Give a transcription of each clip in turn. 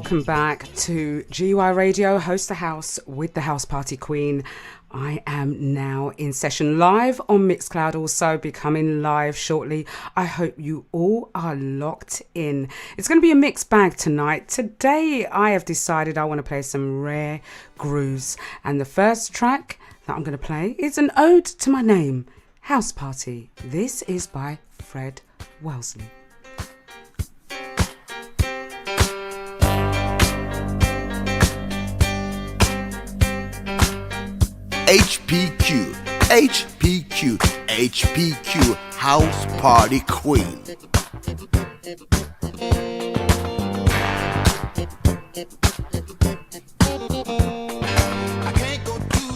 welcome back to GUI Radio, Host the House with the House Party Queen. I am now in session live on Mixcloud, also becoming live shortly. I hope you all are locked in. It's going to be a mixed bag tonight. Today I have decided I want to play some rare grooves, and the first track that I'm going to play is an ode to my name, House Party. This is by Fred Wellesley. HPQ, HPQ, HPQ, House Party Queen.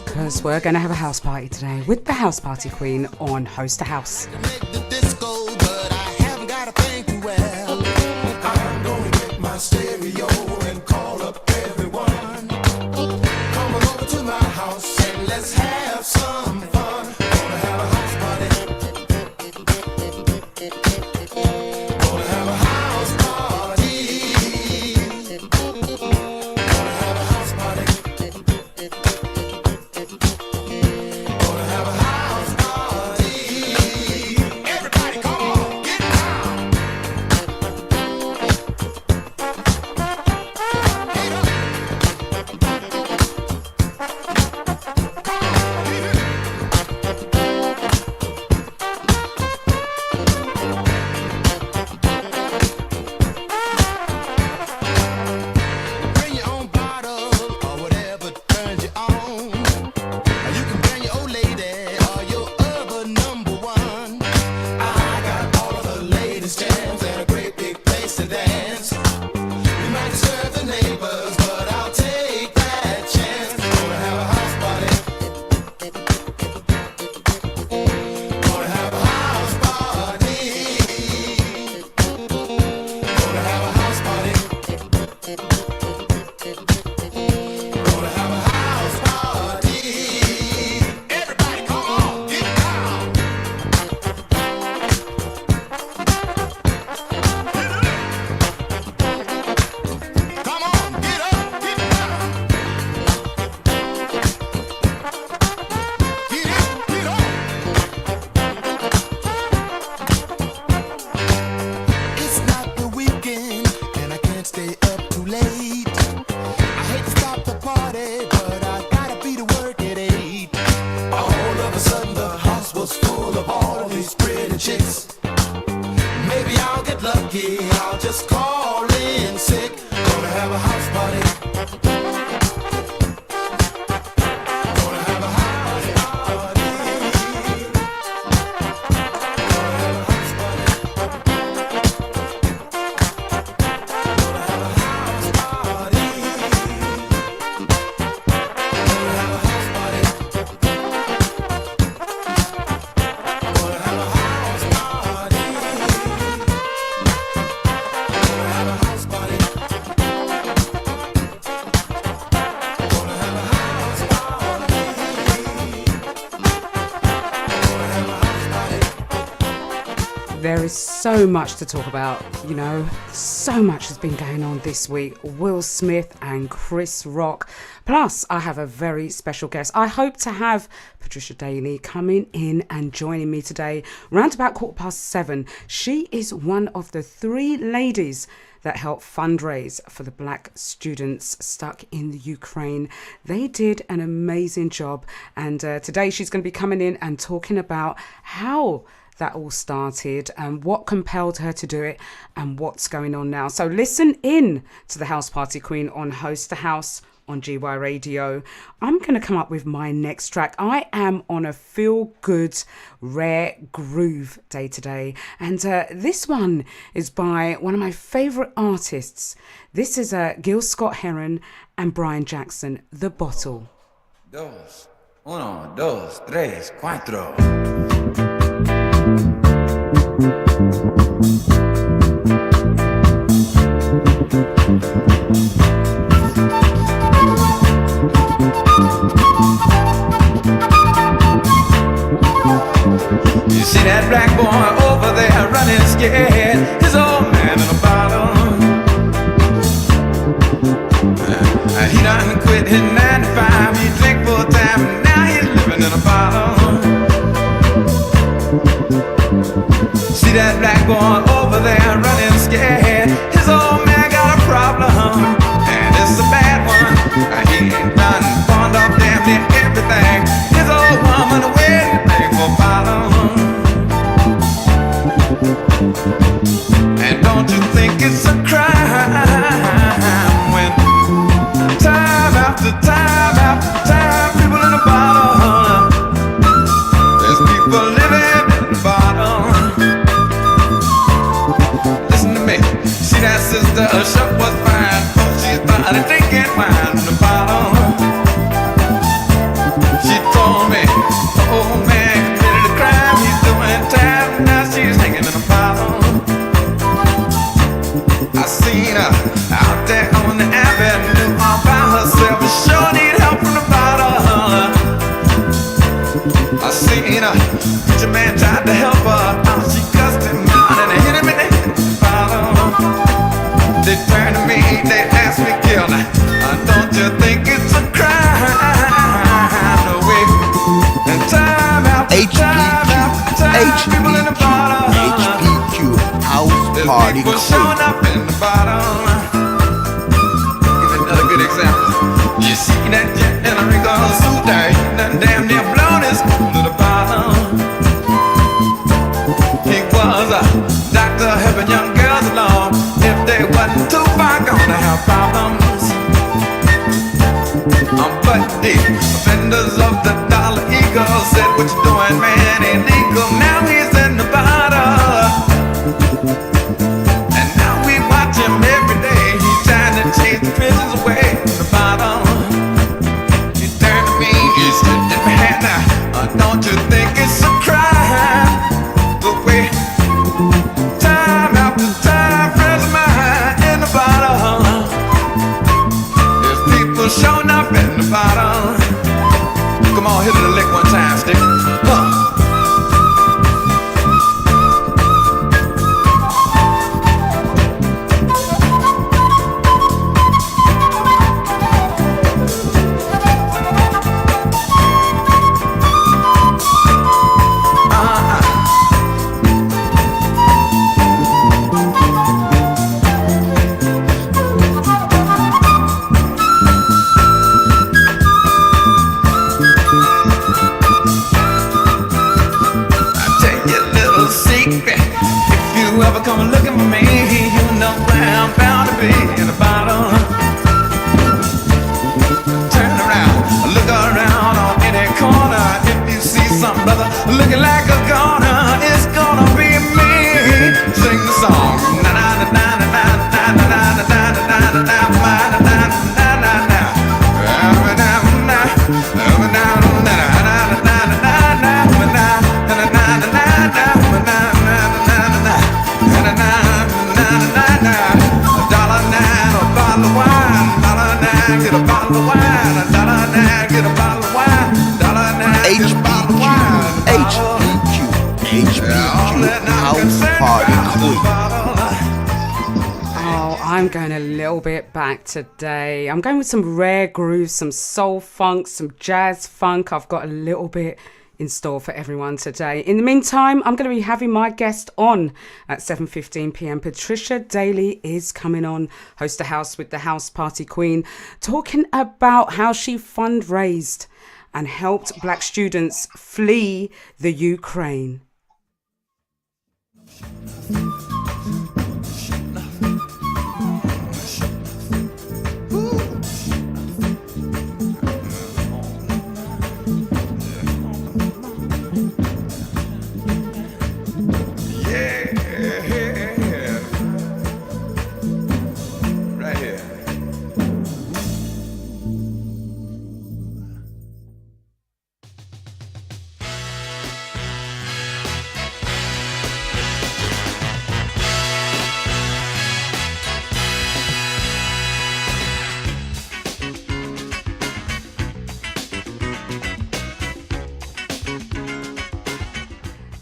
Because we're going to have a house party today with the House Party Queen on Host the House. I'm going to get my stereo and call up everyone. Come on over to my house and let's have some fun. Gonna have a house party. Gonna have a house party. Gonna have a house party. Gonna have a house party. Everybody come on, get down. Bring your own bottle or whatever turns you on. You can bring your old lady or your other number one. I got all of the latest jams and a great big place to dance. We might disturb the neighbors, but I'll take that chance. Gonna have a house party. Gonna have a house party. Gonna have a house party. Gonna have a house party. Everybody come on, get down. Come on, get up, get down. Get up, get up. It's not the weekend and I can't stay up too late. I hate to stop the party, but I gotta be to work at 8. All of a sudden the house was full of all these pretty chicks. Maybe I'll get lucky, I'll just call in sick. Gonna have a house party. Gonna have a house party. Gonna have a house party. Gonna have a house party. Gonna have a house party. Gonna have a house party. Gonna have a house party. Gonna have a house party. Gonna have a house party. There is so much to talk about, you know, so much has been going on this week. Will Smith and Chris Rock. Plus, I have a very special guest. I hope to have Patricia Daley coming in and joining me today round about 7:15. She is one of the 3 ladies that helped fundraise for the Black students stuck in the Ukraine. They did an amazing job, and today she's going to be coming in and talking about how that all started and what compelled her to do it and what's going on now. So listen in to the House Party Queen on Host the House on GY Radio. I'm going to come up with my next track. I am on a feel-good, rare groove day today. And this one is by one of my favourite artists. This is Gil Scott-Heron and Brian Jackson, The Bottle. 2, 1, 2, 3, 4. You see that black boy over there running scared, his old man in a bottle. seen her. Preacher man tried to help her out. She cussed him out and hit him in the bottom. They turned to me, they asked me, kill her. Don't you think it's a crime? No way. And time after time after time, people in the bottom. HPQ, House Party People showing Queen. up in the bottom. Give another good example. You see that jet in a Rico suit there, he done damn near blown his to the bottom. He was a doctor helping young girls along. If they wasn't too far gone to have problems. But the offenders of the dollar eagle said, what you doing, man, illegal. Now he's in the bottom. And now we watch him every day. He's trying to chase the prisons away from the bottom. He turned to me, he said, man, don't you think it's a crime? The way time after time, friends of mine in the bottom. There's people showing up in the bottom. Come on, hit it a lick one time, stick. Ever come looking for me, you know where I'm bound to be in the bottom. Turn around, look around on any corner. If you see some brother looking like a goner, it's gonna be me. Sing the song. Na na na na na na na na na na na na na get a bottle of wine, a dollar nine, get a bottle of wine, dollar nine, get a bottle of wine. HPQ, House Party Queen. Oh, I'm going a little bit back today. I'm going with some rare grooves, some soul funk, some jazz funk. I've got a little bit in store for everyone today. In the meantime, I'm going to be having my guest on at 7:15 p.m. Patricia Daley is coming on, host a house with the House Party Queen, talking about how she fundraised and helped black students flee the Ukraine.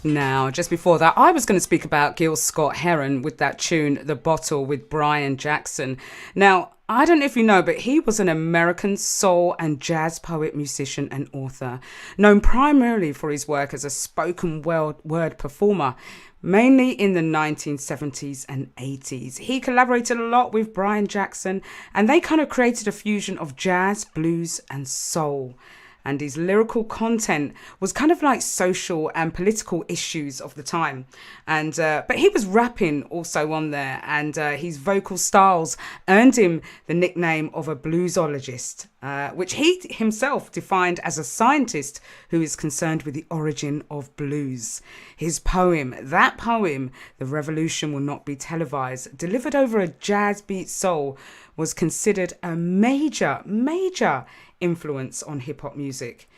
Now, just before that, I was going to speak about Gil Scott-Heron with that tune, The Bottle, with Brian Jackson. Now, I don't know if you know, but he was an American soul and jazz poet, musician and author, known primarily for his work as a spoken word performer, mainly in the 1970s and 80s. He collaborated a lot with Brian Jackson, and they kind of created a fusion of jazz, blues and soul. And his lyrical content was kind of like social and political issues of the time. And but he was rapping also on there, and his vocal styles earned him the nickname of a bluesologist, which he himself defined as a scientist who is concerned with the origin of blues. His poem, The Revolution Will Not Be Televised, delivered over a jazz beat soul, was considered a major influence on hip-hop music.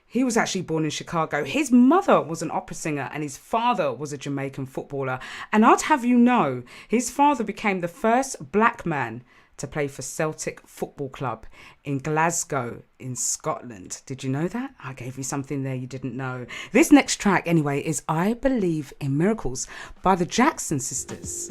He was actually born in Chicago. His mother was an opera singer and his father was a Jamaican footballer. And I'd have you know, his father became the first black man to play for Celtic Football Club in Glasgow in Scotland. Did you know that? I gave you something there you didn't know. This next track, anyway, is I Believe in Miracles by the Jackson Sisters.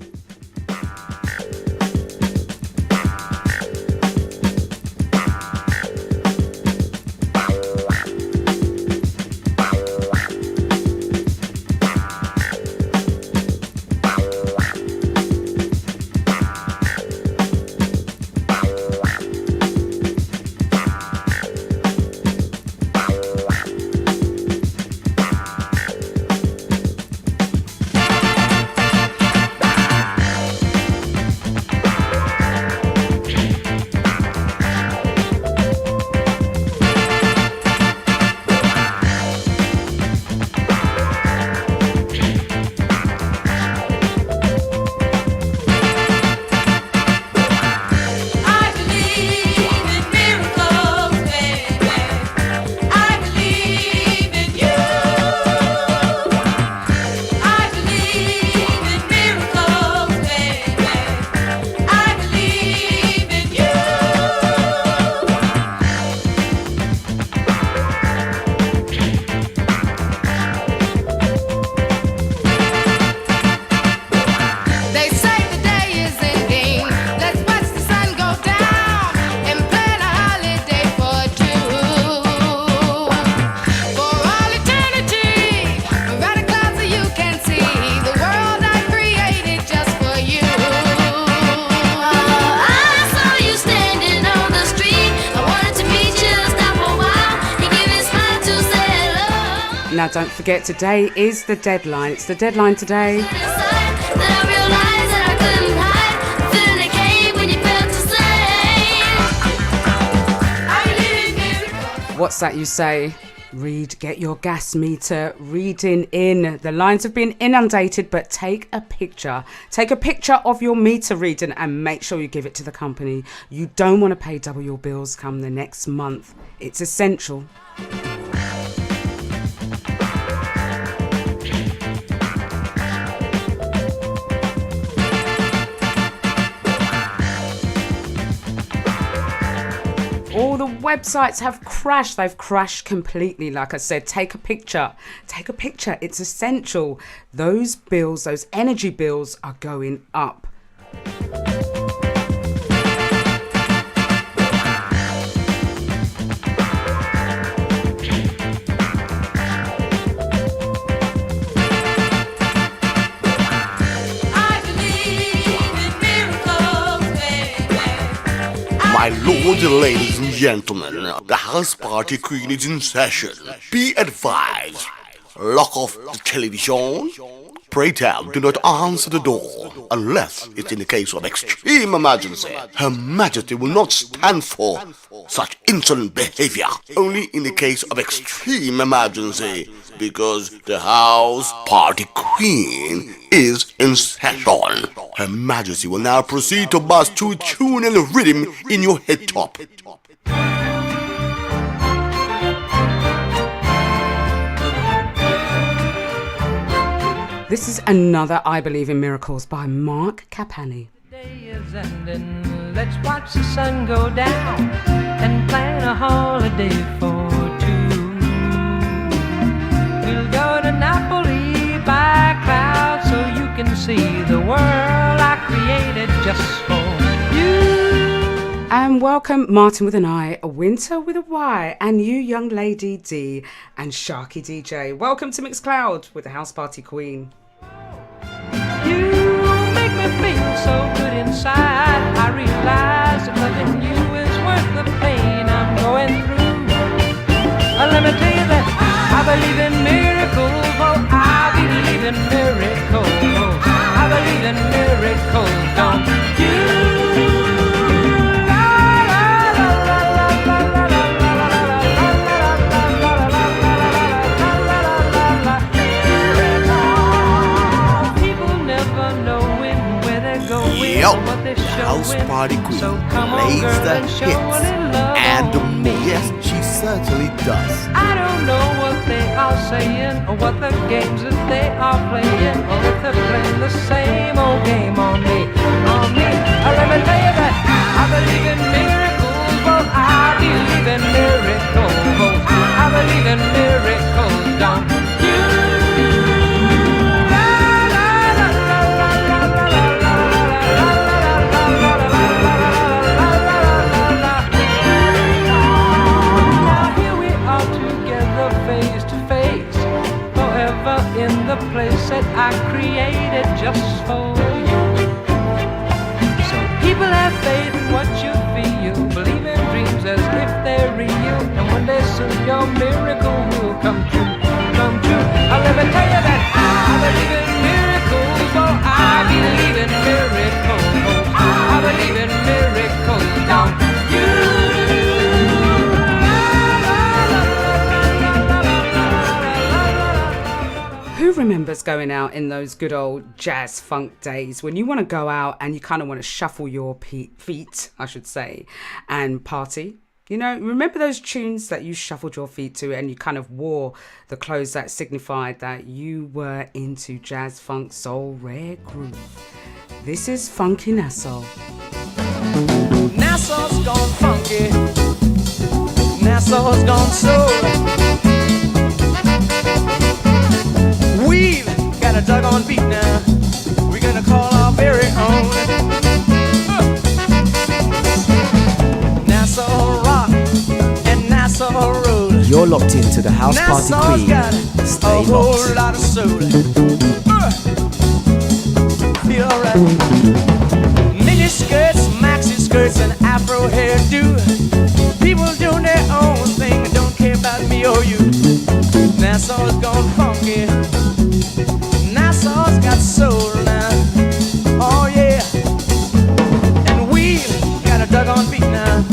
Now, don't forget, today is the deadline. It's the deadline today. What's that you say? Read, get your gas meter reading in. The lines have been inundated, but take a picture. Take a picture of your meter reading and make sure you give it to the company. You don't want to pay double your bills come the next month. It's essential. All the websites have crashed. They've crashed completely. Like I said, take a picture. Take a picture. It's essential. Those bills, those energy bills are going up. My lords and ladies and gentlemen, the house party queen is in session. Be advised. Lock off the television. Pray tell, do not answer the door unless it's in the case of extreme emergency. Her Majesty will not stand for such insolent behavior. Only in the case of extreme emergency, because the house party queen is in session. Her Majesty will now proceed to bust to tune and rhythm in your head top. This is another I Believe in Miracles by Mark Capani. The day is ending, let's watch the sun go down and plan a holiday for two. We'll go to Napoli by cloud so you can see the world I created just for you. And welcome Martin with an I, Winter with a Y, and you young lady D and Sharky DJ. Welcome to Mixcloud with the House Party Queen. You make me feel so good inside. I realize that loving you is worth the pain I'm going through. Let me tell you that I believe in miracles. Oh, I believe in miracles. I believe in miracles, don't you? The house party queen plays the hits and the moves. Yes, she certainly does. I don't know what they are saying or what the games that they are playing, or if they're playing the same old game on me. Let me tell you that I believe in miracles. Well, I believe in miracles. I believe in miracles. Don't you? In the place that I created just for you. So people have faith in what you feel, believe in dreams as if they're real, and one day soon your miracle will come true, come true. I'll never tell you that I believe in miracles. Oh, I believe in miracles. I believe in miracles. Don't you? Who remembers going out in those good old jazz funk days when you want to go out and you kind of want to shuffle your feet, I should say, and party? You know, remember those tunes that you shuffled your feet to and you kind of wore the clothes that signified that you were into jazz, funk, soul, rare groove. This is Funky Nassau. Nassau's gone funky. Nassau's gone soul. We've got a doggone beat now. We're gonna call our very own Nassau rock and Nassau roll. You're locked into the house party Nassau's queen. got Stay a whole locked. lot of soul. Feel alright. Mini skirts, maxi skirts, and afro hairdo. People doing their own thing and don't care about me or you. Nassau's gone funky. Nassau's got soul now. Oh yeah. And we got a doggone beat now.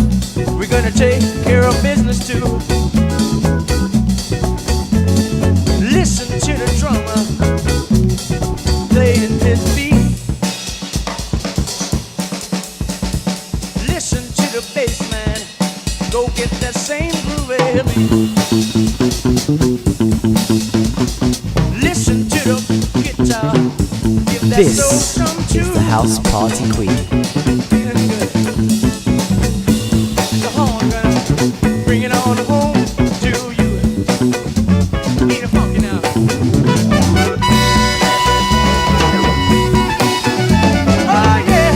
We're gonna take care of business too. Listen to the drummer playing his beat. Listen to the bass man. Go get that same groovy beat. Listen to the guitar. Give that This soul some is tune. the house party queen. Feeling good. The horn gonna bring it on home to you. Ain't it funky now? Oh yeah,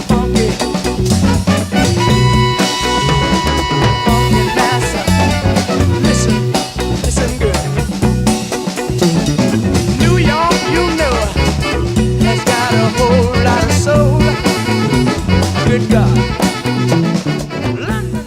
funky, funky Nassau. Listen, listen good. New York, you know, has got a whole lot of soul. Good God. London.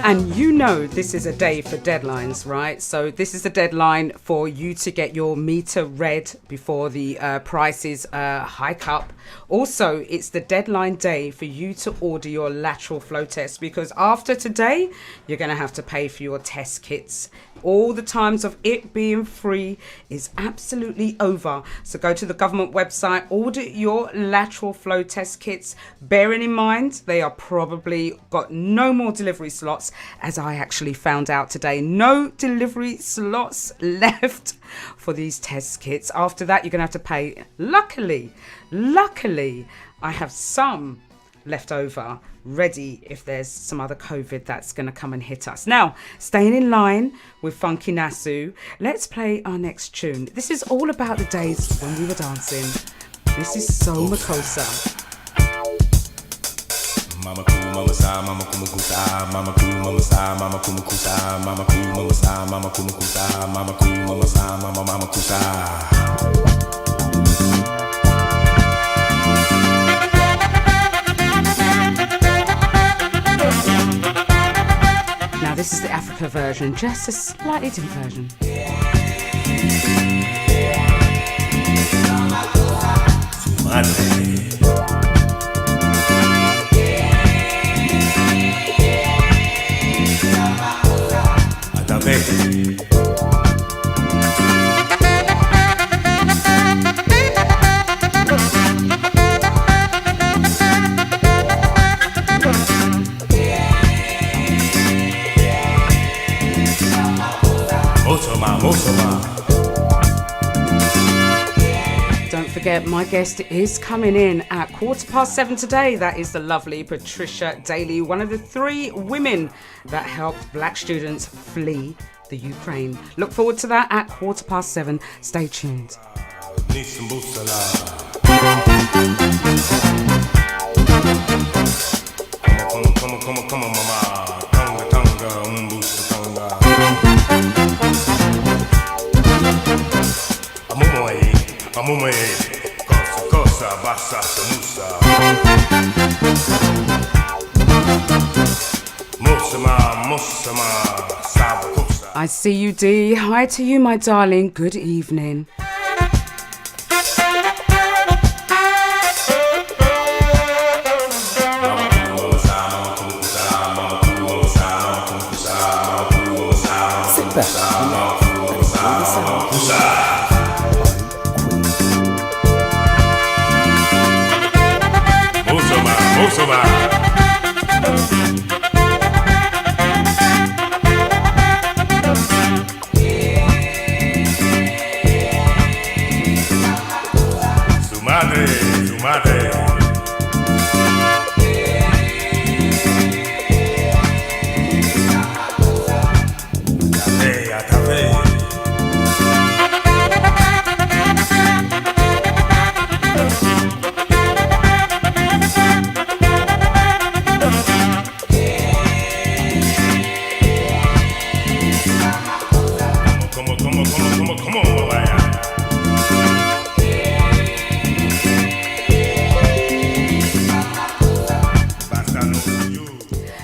And you know this is a day for deadlines, right? So this is the deadline for you to get your meter read before the prices hike up. Also, it's the deadline day for you to order your lateral flow test, because after today, you're going to have to pay for your test kits. All the times of it being free is absolutely over. So go to the government website, order your lateral flow test kits, bearing in mind they are probably got no more delivery slots, as I actually found out today. No delivery slots left for these test kits. After that, you're going to have to pay. Luckily, I have some left over ready if there's some other COVID that's going to come and hit us. Now, staying in line with Funky Nassau, let's play our next tune. This is all about the days when we were dancing. This is So Makosa. Mama cool, mama sa, mama kumukusa, mama cool, mama sa, mama kumukusa, mama cool, mama sa, mama kumukusa, mama cool, mama sa, mama kusa. Now, this is the Africa version, just a slightly different version. Madre. Atame. forget, my guest is coming in at 7:15 today. That is the lovely Patricia Daley, one of the 3 women that helped black students flee the Ukraine. Look forward to that at 7:15. Stay tuned. Need some boots alive. Come on, mama. Tonga, boots tonga. Amumoe, cosa, bassa, musa. Musama, sabakusa. I see you, D. Hi to you, my darling. Good evening. Sit back and enjoy the sound. Musama. Su madre.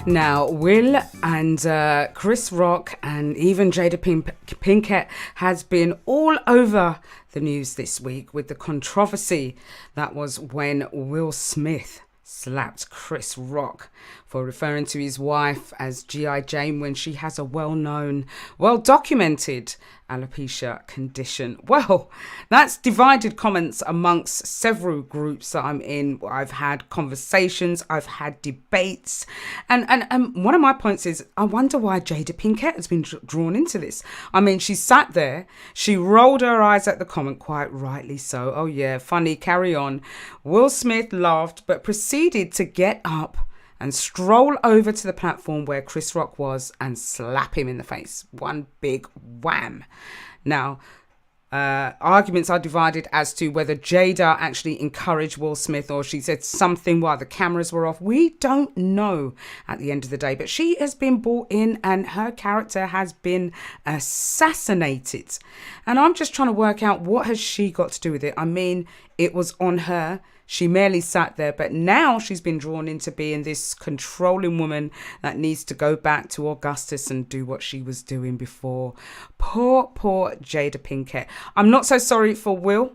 Now, Will and Chris Rock and even Jada Pinkett has been all over the news this week with the controversy that was when Will Smith slapped Chris Rock for referring to his wife as G.I. Jane when she has a well-known, well-documented alopecia condition. Well, that's divided comments amongst several groups that I'm in. I've had conversations, I've had debates, and one of my points is I wonder why Jada Pinkett has been drawn into this. I mean, she sat there, she rolled her eyes at the comment, quite rightly so. Oh yeah, funny, carry on. Will Smith laughed but proceeded to get up and stroll over to the platform where Chris Rock was and slap him in the face. One big wham. Now, arguments are divided as to whether Jada actually encouraged Will Smith or she said something while the cameras were off. We don't know at the end of the day, but she has been brought in and her character has been assassinated. And I'm just trying to work out what has she got to do with it. I mean, it was on her. She merely sat there, but now she's been drawn into being this controlling woman that needs to go back to Augustus and do what she was doing before. Poor Jada Pinkett. I'm not so sorry for Will,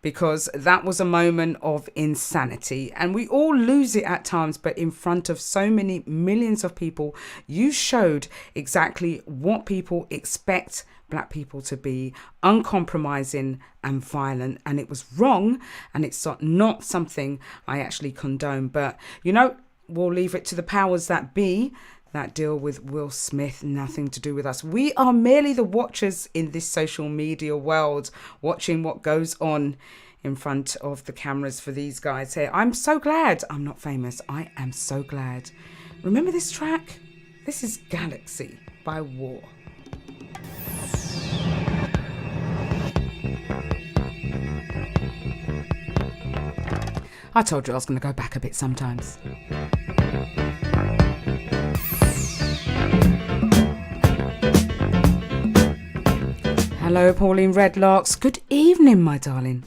because that was a moment of insanity and we all lose it at times, but in front of so many millions of people, you showed exactly what people expect black people to be: uncompromising and violent. And it was wrong, and it's not something I actually condone. But, you know, we'll leave it to the powers that be that deal with Will Smith. Nothing to do with us. We are merely the watchers in this social media world, watching what goes on in front of the cameras for these guys here. I'm so glad I'm not famous. I am so glad. Remember this track? This is Galaxy by War. I told you I was going to go back a bit sometimes. Hello, Pauline Redlocks. Good evening, my darling.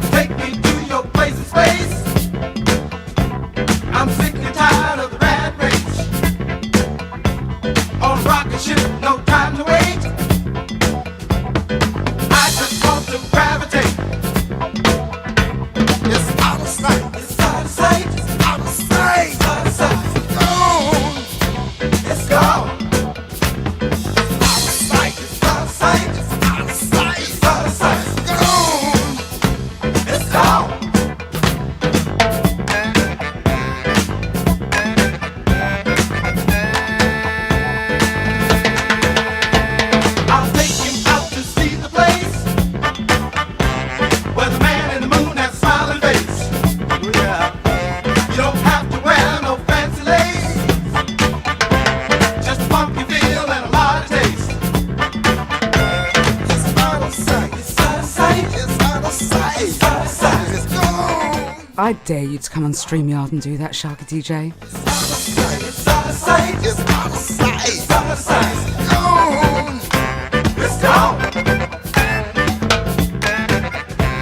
Take me to your place of space. I'm sick and tired of the rat race. On rocket ship, no time to wait. I just want to gravitate. It's out of sight. It's out of sight. It's out of sight. It's out of sight. I dare you to come on StreamYard and do that, Sharky DJ.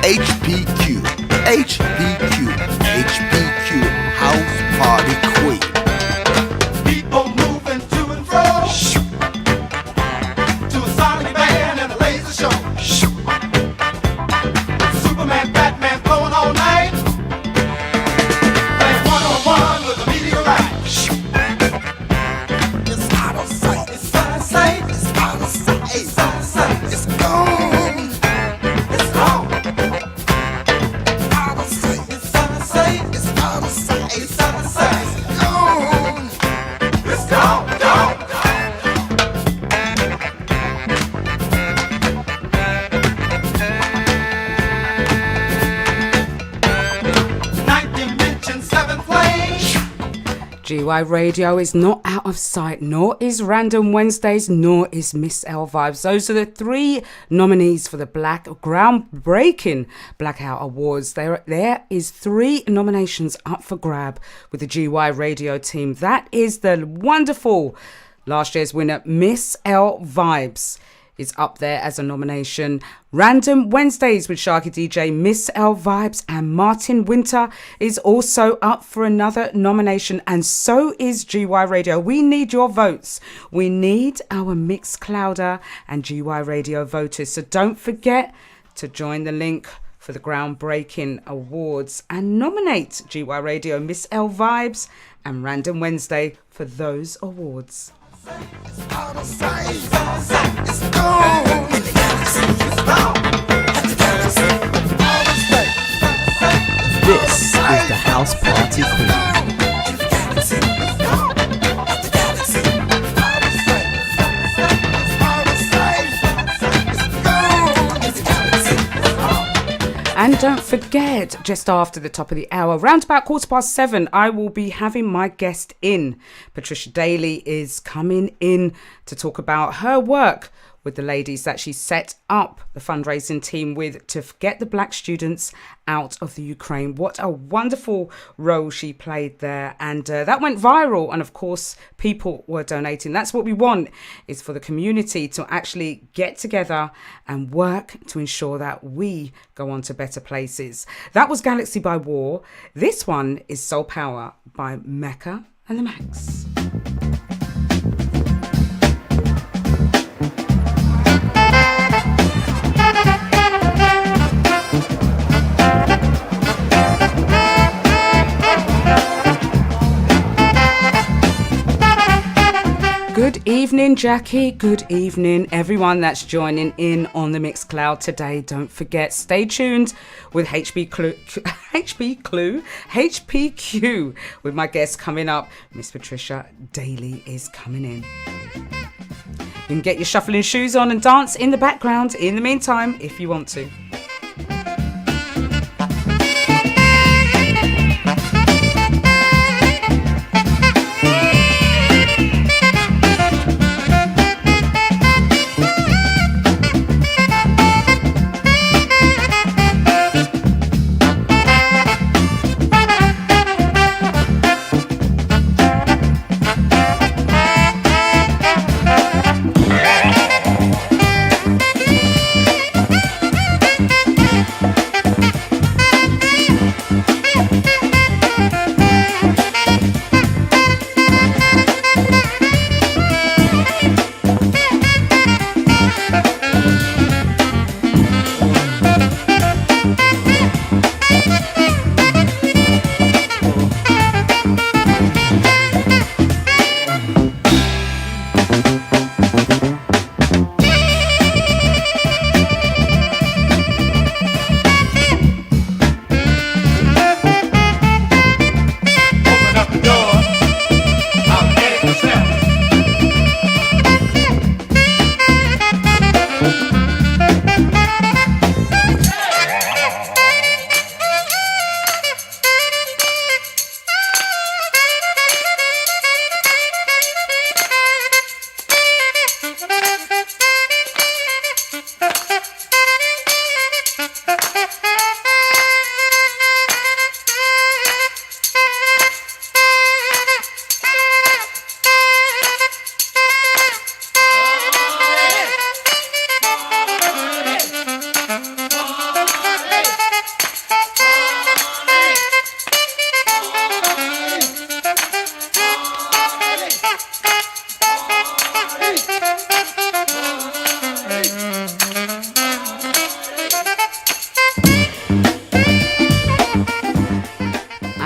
HPQ, HPQ, HPQ, House Party Queen. People moving to and fro to a sonic band and a laser show. Superman, Batman blowing all night. Playing one-on-one with a meteorite. It's out of sight. It's out of sight. It's out of sight. It's out of sight. It's gone. It's gone. Out of sight. It's out of sight. It's out of sight. It's out of sight. It's gone. It's gone. Gone. 9th dimension, 7th plane. GY Radio is not out of sight, nor is Random Wednesdays, nor is Miss L Vibes. Those are the three nominees for the Black groundbreaking Blackout Awards. There is 3 nominations up for grab with the GY Radio team. That is the wonderful last year's winner, Miss L Vibes, is up there as a nomination. Random Wednesdays with Sharky DJ, Miss L Vibes, and Martin Winter is also up for another nomination, and so is GY Radio. We need your votes. We need our Mixclouder and GY Radio voters. So don't forget to join the link for the groundbreaking awards and nominate GY Radio, Miss L Vibes, and Random Wednesday for those awards. It's out of sight. It's out of sight. It's gone. In the galaxy. It's gone. At the galaxy. Out of sight. This is the House Party Queen. In the galaxy. It's gone. At the galaxy. Out of sight. Out of sight. It's gone. In the galaxy. It's gone. And don't forget, just after the top of the hour, round about 7:15, I will be having my guest in. Patricia Daley is coming in to talk about her work with the ladies that she set up the fundraising team with to get the black students out of the Ukraine. What a wonderful role she played there. And that went viral. And of course, people were donating. That's what we want, is for the community to actually get together and work to ensure that we go on to better places. That was Galaxy by War. This one is Soul Power by Mecca and the Max. Good evening, Jackie. Good evening, everyone that's joining in on the Mixcloud today. Don't forget, stay tuned with HPQ with my guest coming up. Miss Patricia Daley is coming in. You can get your shuffling shoes on and dance in the background in the meantime if you want to.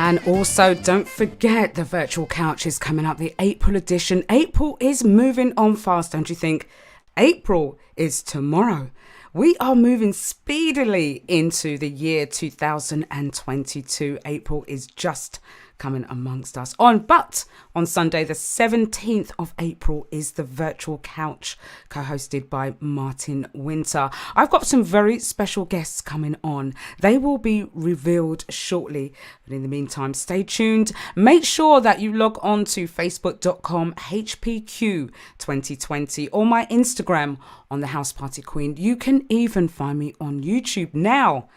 And also, don't forget the virtual couch is coming up, the April edition. April is moving on fast, don't you think? April is tomorrow. We are moving speedily into the year 2022. April is just coming amongst us. But on Sunday, the 17th of April, is the virtual couch co-hosted by Martin Winter. I've got some very special guests coming on. They will be revealed shortly. But in the meantime, stay tuned. Make sure that you log on to facebook.com HPQ 2020 or my Instagram on the House Party Queen. You can even find me on YouTube now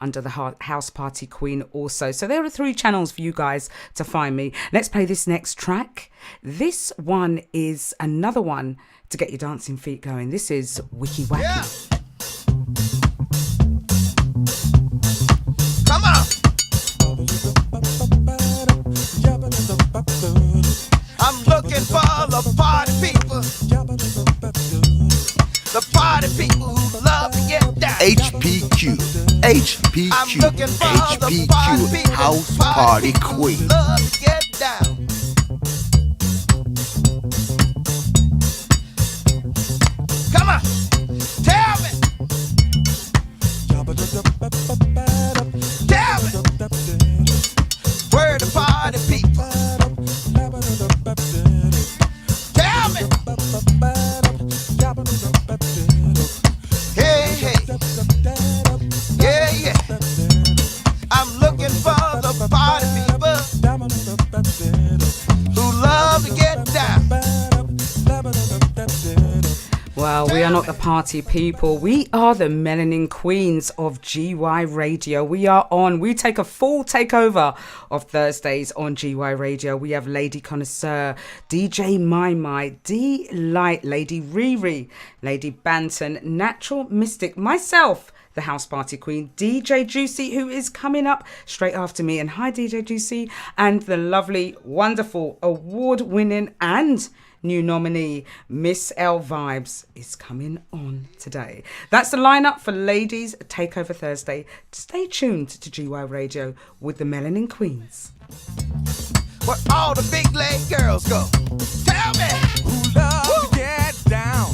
under the House Party Queen also. So there are 3 channels for you guys to find me. Let's play this next track. This one is another one to get your dancing feet going. This is Wiki Wacky. Yeah. Come on. I'm looking for the party people. The party people who love to get down. HPQ, HPQ, I'm looking for the party HPQ, people. House Party Queen. Love to get down. Come on, tell me. Tell me. Where the party people? Tell me. Hey, hey. Yeah, yeah. I'm looking for the party people who love to get down. Well, we are not the party people. We are the melanin queens of GY Radio. We are on. We take a full takeover of Thursdays on GY Radio. We have Lady Connoisseur, DJ My, D-Light, Lady Riri, Lady Banton, Natural Mystic, myself, the House Party Queen, DJ Juicy, who is coming up straight after me. And hi, DJ Juicy. And the lovely, wonderful, award-winning and new nominee, Miss L Vibes, is coming on today. That's the lineup for Ladies Takeover Thursday. Stay tuned to GY Radio with the Melanin Queens. Where all the big leg girls go. Tell me. Who love to get down.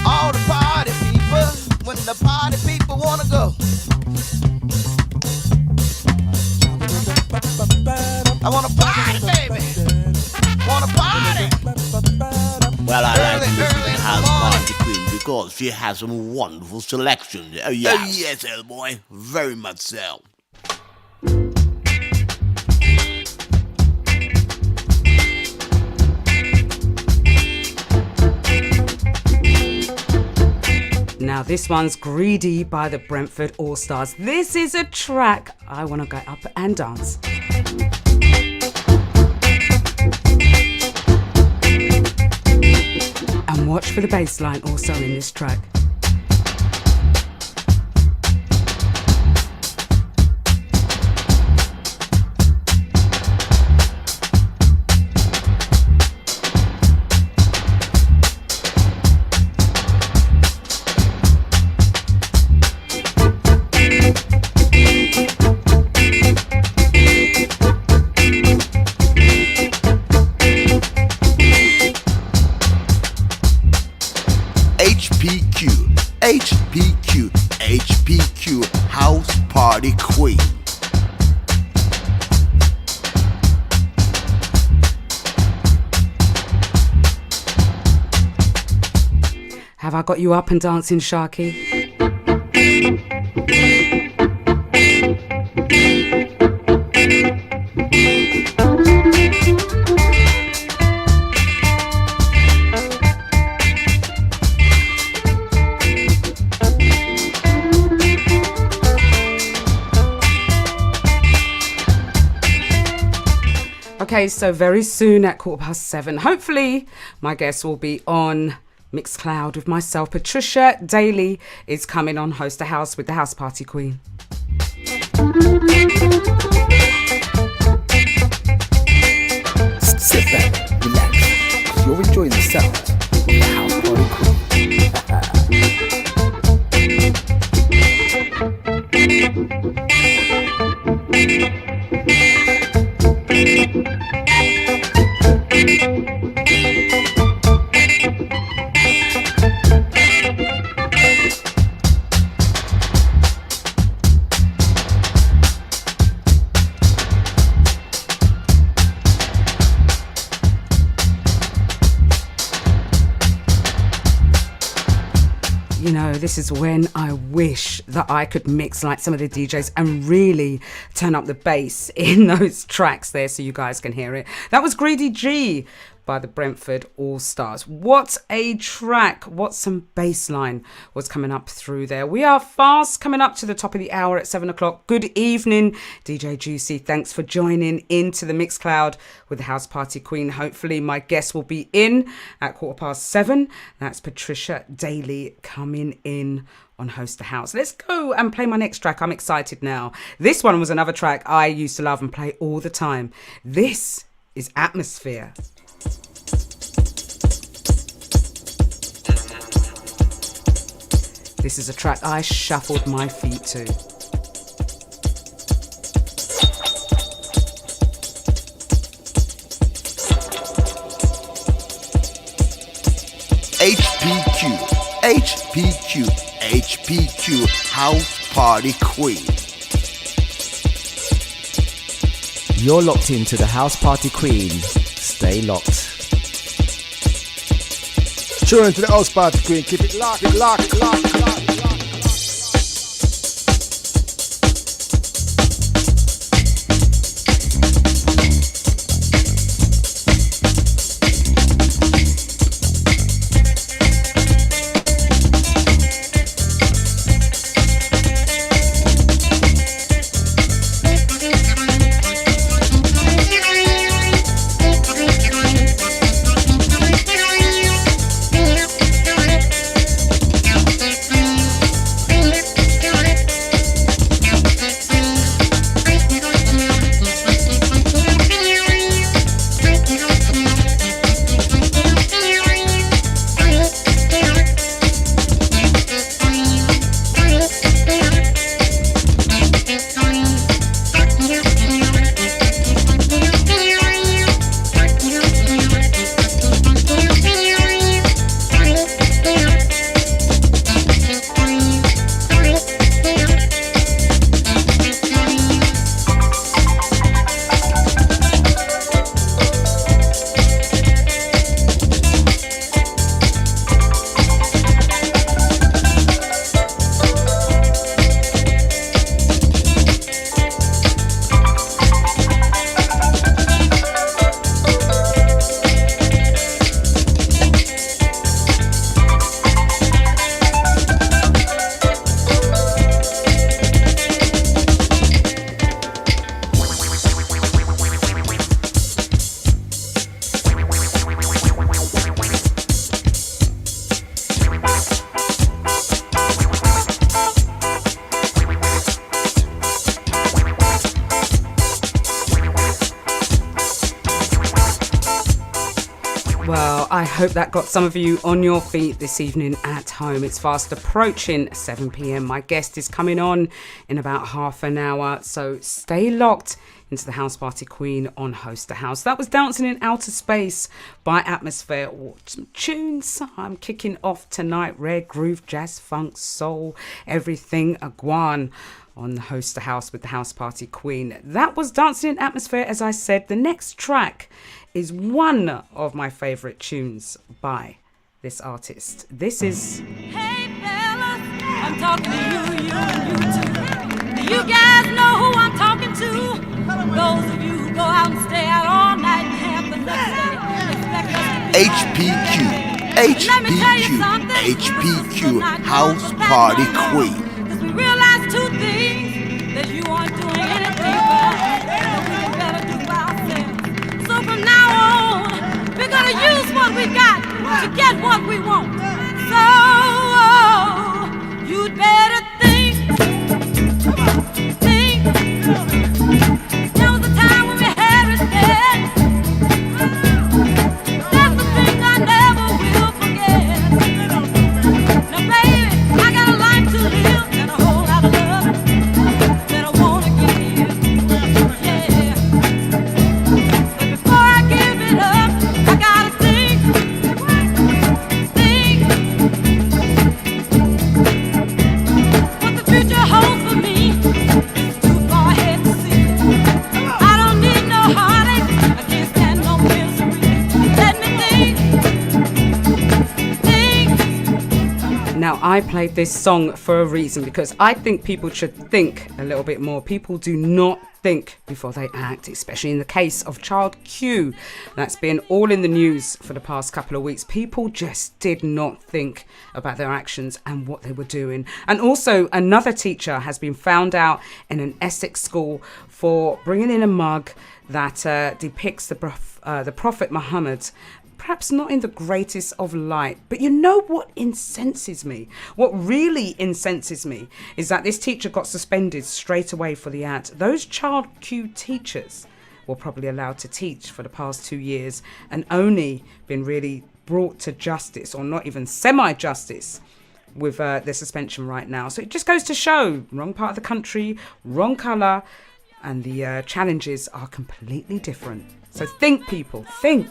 All the party people. When the party people wanna go. I wanna party, baby. Wanna party. Well, I like to Early, listen to early the in the House morning. Party Queen because she has some wonderful selections. Oh, yes. Oh, yes, old boy. Very much so. Now this one's Greedy by the Brentford All-Stars. This is a track I want to go up and dance. And watch for the bass line also in this track. HPQ, House Party Queen. Have I got you up and dancing, Sharky? Okay, so very soon at 7:15, hopefully my guest will be on Mixcloud with myself. Patricia Daley is coming on Host the House with the House Party Queen. Sit back, relax. You're enjoying the sound of the House Party Queen. You know, this is when I wish that I could mix like some of the DJs and really turn up the bass in those tracks there so you guys can hear it. That was Greedy G by the Brentford All-Stars. What a track. What some bass line was coming up through there. We are fast coming up to the top of the hour at 7 o'clock. Good evening, DJ Juicy. Thanks for joining into the Mix Cloud with the House Party Queen. Hopefully my guest will be in at 7:15. That's Patricia Daley coming in on Host the House. Let's go and play my next track. I'm excited now. This one was another track I used to love and play all the time. This is Atmosphere. This is a track I shuffled my feet to. HPQ, House Party Queen. You're locked into the House Party Queen. Stay locked. Tune into the House Party Queen. Keep it locked, locked, locked, locked. I hope that got some of you on your feet this evening at home. It's fast approaching 7 p.m. My guest is coming on in about half an hour, so stay locked into the House Party Queen on Host the House. That was Dancing in Outer Space by Atmosphere. Oh, some tunes I'm kicking off tonight. Rare groove, jazz, funk, soul, everything Aguan on the Host the House with the House Party Queen. That was Dancing in Atmosphere, as I said. The next track is one of my favourite tunes by this artist. This is... Hey fellas, I'm talking to you too. Do you guys know who I'm talking to? Those of you who go out and stay out all night and have the next day. HPQ, House Party Queen. Because we realize two things, that you aren't doing anything but we better do by ourselves. So from now on, we're going to use what we got to get what we want. So you'd better think. There was a time when we had respect. That's the thing I never will forget. Now baby, I got a life to live and a whole lot of love that I wanna give. Yeah. But before I give it up, I gotta think. I played this song for a reason because I think people should think a little bit more. People do not think before they act, especially in the case of Child Q. That's been all in the news for the past couple of weeks. People just did not think about their actions and what they were doing. And also, another teacher has been found out in an Essex school for bringing in a mug that depicts the Prophet Muhammad, perhaps not in the greatest of light. But you know what incenses me? What really incenses me is that this teacher got suspended straight away for the ad. Those Child Q teachers were probably allowed to teach for the past 2 years and only been really brought to justice, or not even semi-justice, with their suspension right now. So it just goes to show, wrong part of the country, wrong colour, and the challenges are completely different. So think, people, think.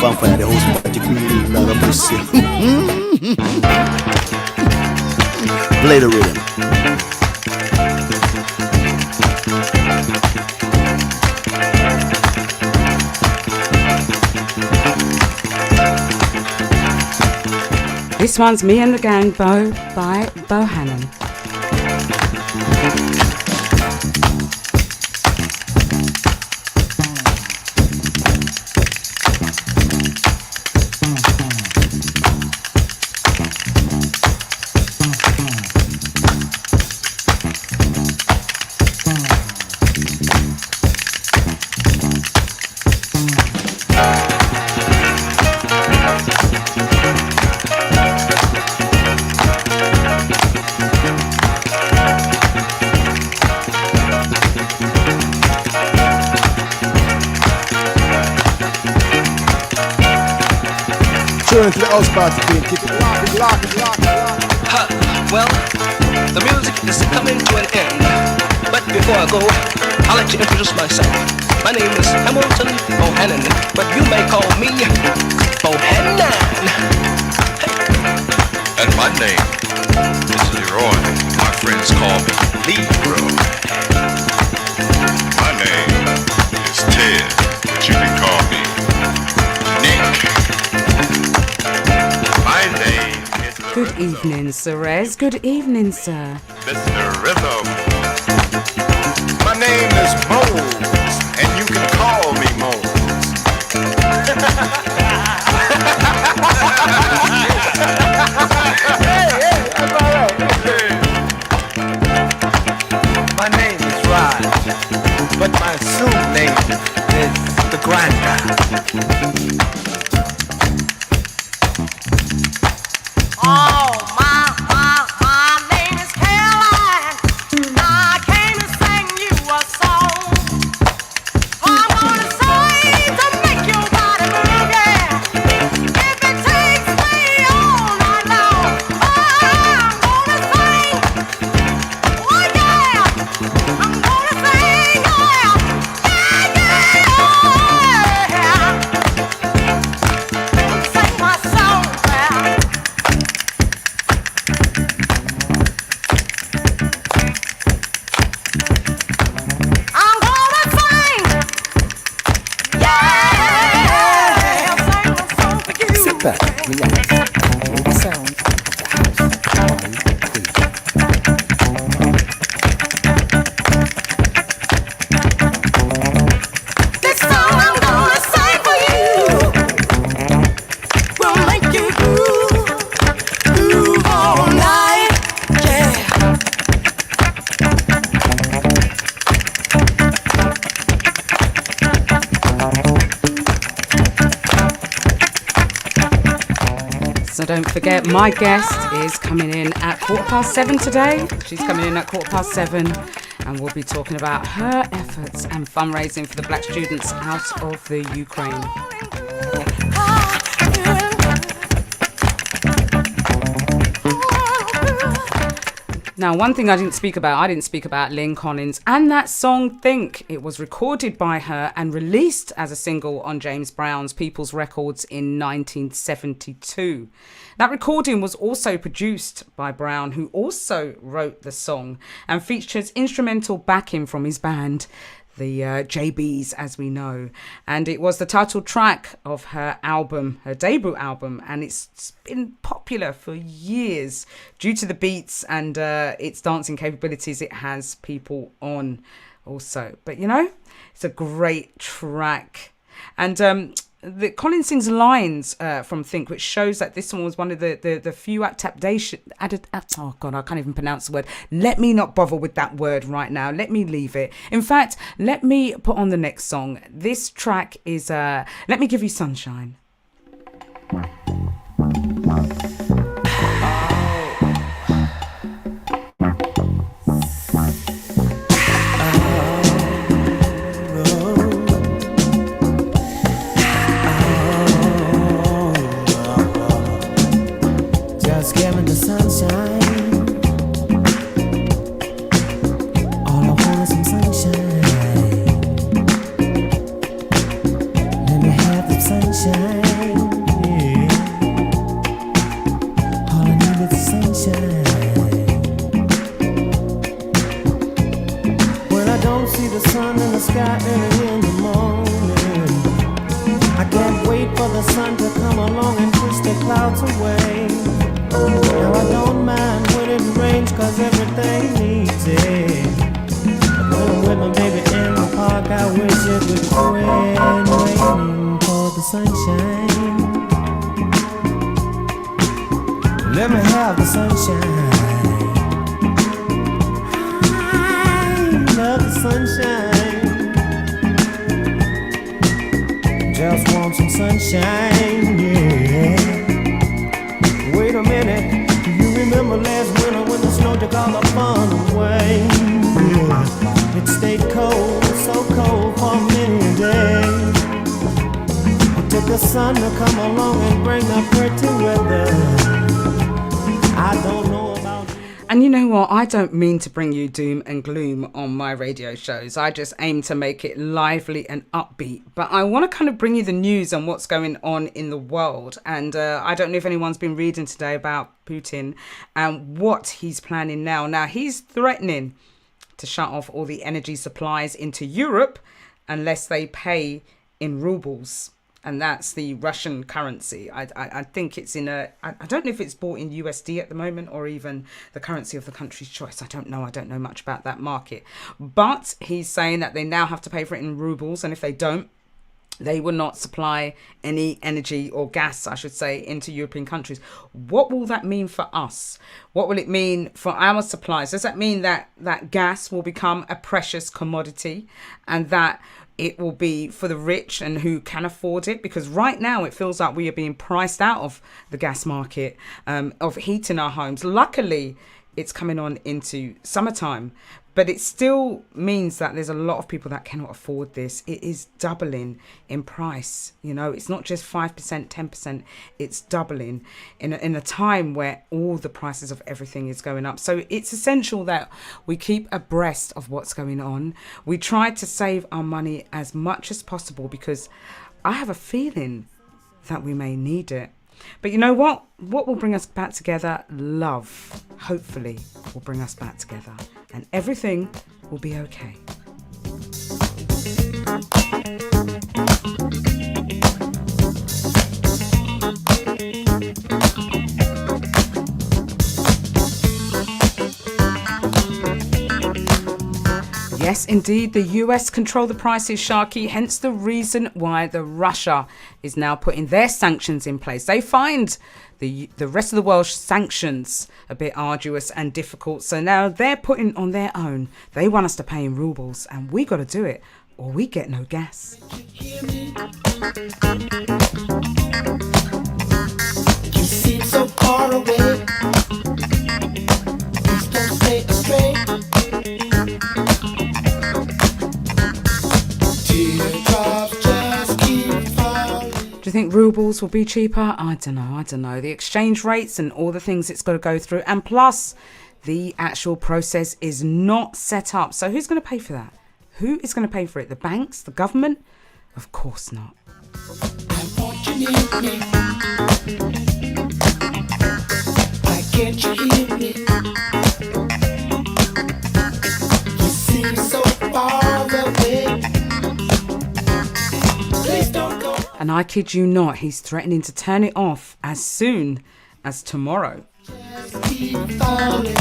Vampire, the host party queen, Lord of mercy. Play the rhythm. This one's Me and the Gang, Bo, by Bohannon. Turn to the house party queen. Keep it locked. Well, the music is coming to an end. But before I go, I'd like to introduce myself. My name is Hamilton Bohannon, but you may call me Bohannon. And my name is Leroy. My friends call me Leroy. My name is Ted, but you can call me Nick. My name is Good evening, Sirez. Good evening, sir. Mr. Rhythm. My name is Mose, and you can call me Mose. My name is Raj, but my assumed name is the Grinder. My name is Caroline. I came to sing you a song. I'm gonna sing to make your body move, yeah. If it takes me all night long, I'm gonna sing. Oh yeah, I'm gonna sing, yeah, sing my song, yeah. I'm gonna sing, yeah, sing a song for you. Sit back, relax, enjoy the sound of the house party queen. This song I'm gonna sing for you will make you groove all night, yeah. So don't forget, my guest is coming in at 7:15 today. She's coming in at 7:15, and we'll be talking about her efforts and fundraising for the black students out of the Ukraine. Now, one thing I didn't speak about Lynn Collins and that song Think. It was recorded by her and released as a single on James Brown's People's Records in 1972. That recording was also produced by Brown, who also wrote the song and features instrumental backing from his band, the JBs, as we know. And it was the title track of her album, her debut album, and it's been popular for years due to the beats and its dancing capabilities. It has people on also. But, you know, it's a great track. And the Colin sings lines from Think, which shows that this one was one of the few adaptation. Oh God, I can't even pronounce the word. Let me not bother with that word right now. Let me leave it. In fact, let me put on the next song. This track is Let Me Give You Sunshine. Let me have the sunshine. I love the sunshine. Just want some sunshine, yeah. Wait a minute, do you remember last winter when the snow took all the fun away? Yeah. It stayed cold, so cold for many days. It took the sun to come along and bring the pretty weather. I don't know about. And you know what? I don't mean to bring you doom and gloom on my radio shows. I just aim to make it lively and upbeat. But I want to kind of bring you the news on what's going on in the world. And I don't know if anyone's been reading today about Putin and what he's planning now. Now, he's threatening to shut off all the energy supplies into Europe unless they pay in rubles. And that's the Russian currency. I think it's in I don't know if it's bought in USD at the moment or even the currency of the country's choice. I don't know much about that market. But he's saying that they now have to pay for it in rubles. And if they don't, they will not supply any energy or gas, I should say, into European countries. What will that mean for us? What will it mean for our supplies? Does that mean that gas will become a precious commodity and that it will be for the rich and who can afford it? Because right now it feels like we are being priced out of the gas market, of heating our homes. Luckily, it's coming on into summertime, but it still means that there's a lot of people that cannot afford this. It is doubling in price. You know, it's not just 5%, 10%, it's doubling in a time where all the prices of everything is going up. So it's essential that we keep abreast of what's going on. We try to save our money as much as possible because I have a feeling that we may need it. But you know what? What will bring us back together? Love, hopefully, will bring us back together. And everything will be okay. Yes, indeed, the US control the prices, Sharky, hence the reason why the Russia is now putting their sanctions in place. They find the rest of the world's sanctions a bit arduous and difficult, so now they're putting on their own. They want us to pay in rubles, and we got to do it, or we get no gas. You seem so you think rubles will be cheaper? I don't know. The exchange rates and all the things it's got to go through. And plus, the actual process is not set up. So who's going to pay for that? Who is going to pay for it? The banks? The government? Of course not. Why can't you hear me? You seem so far away. Please don't go. And I kid you not, he's threatening to turn it off as soon as tomorrow. Just keep falling.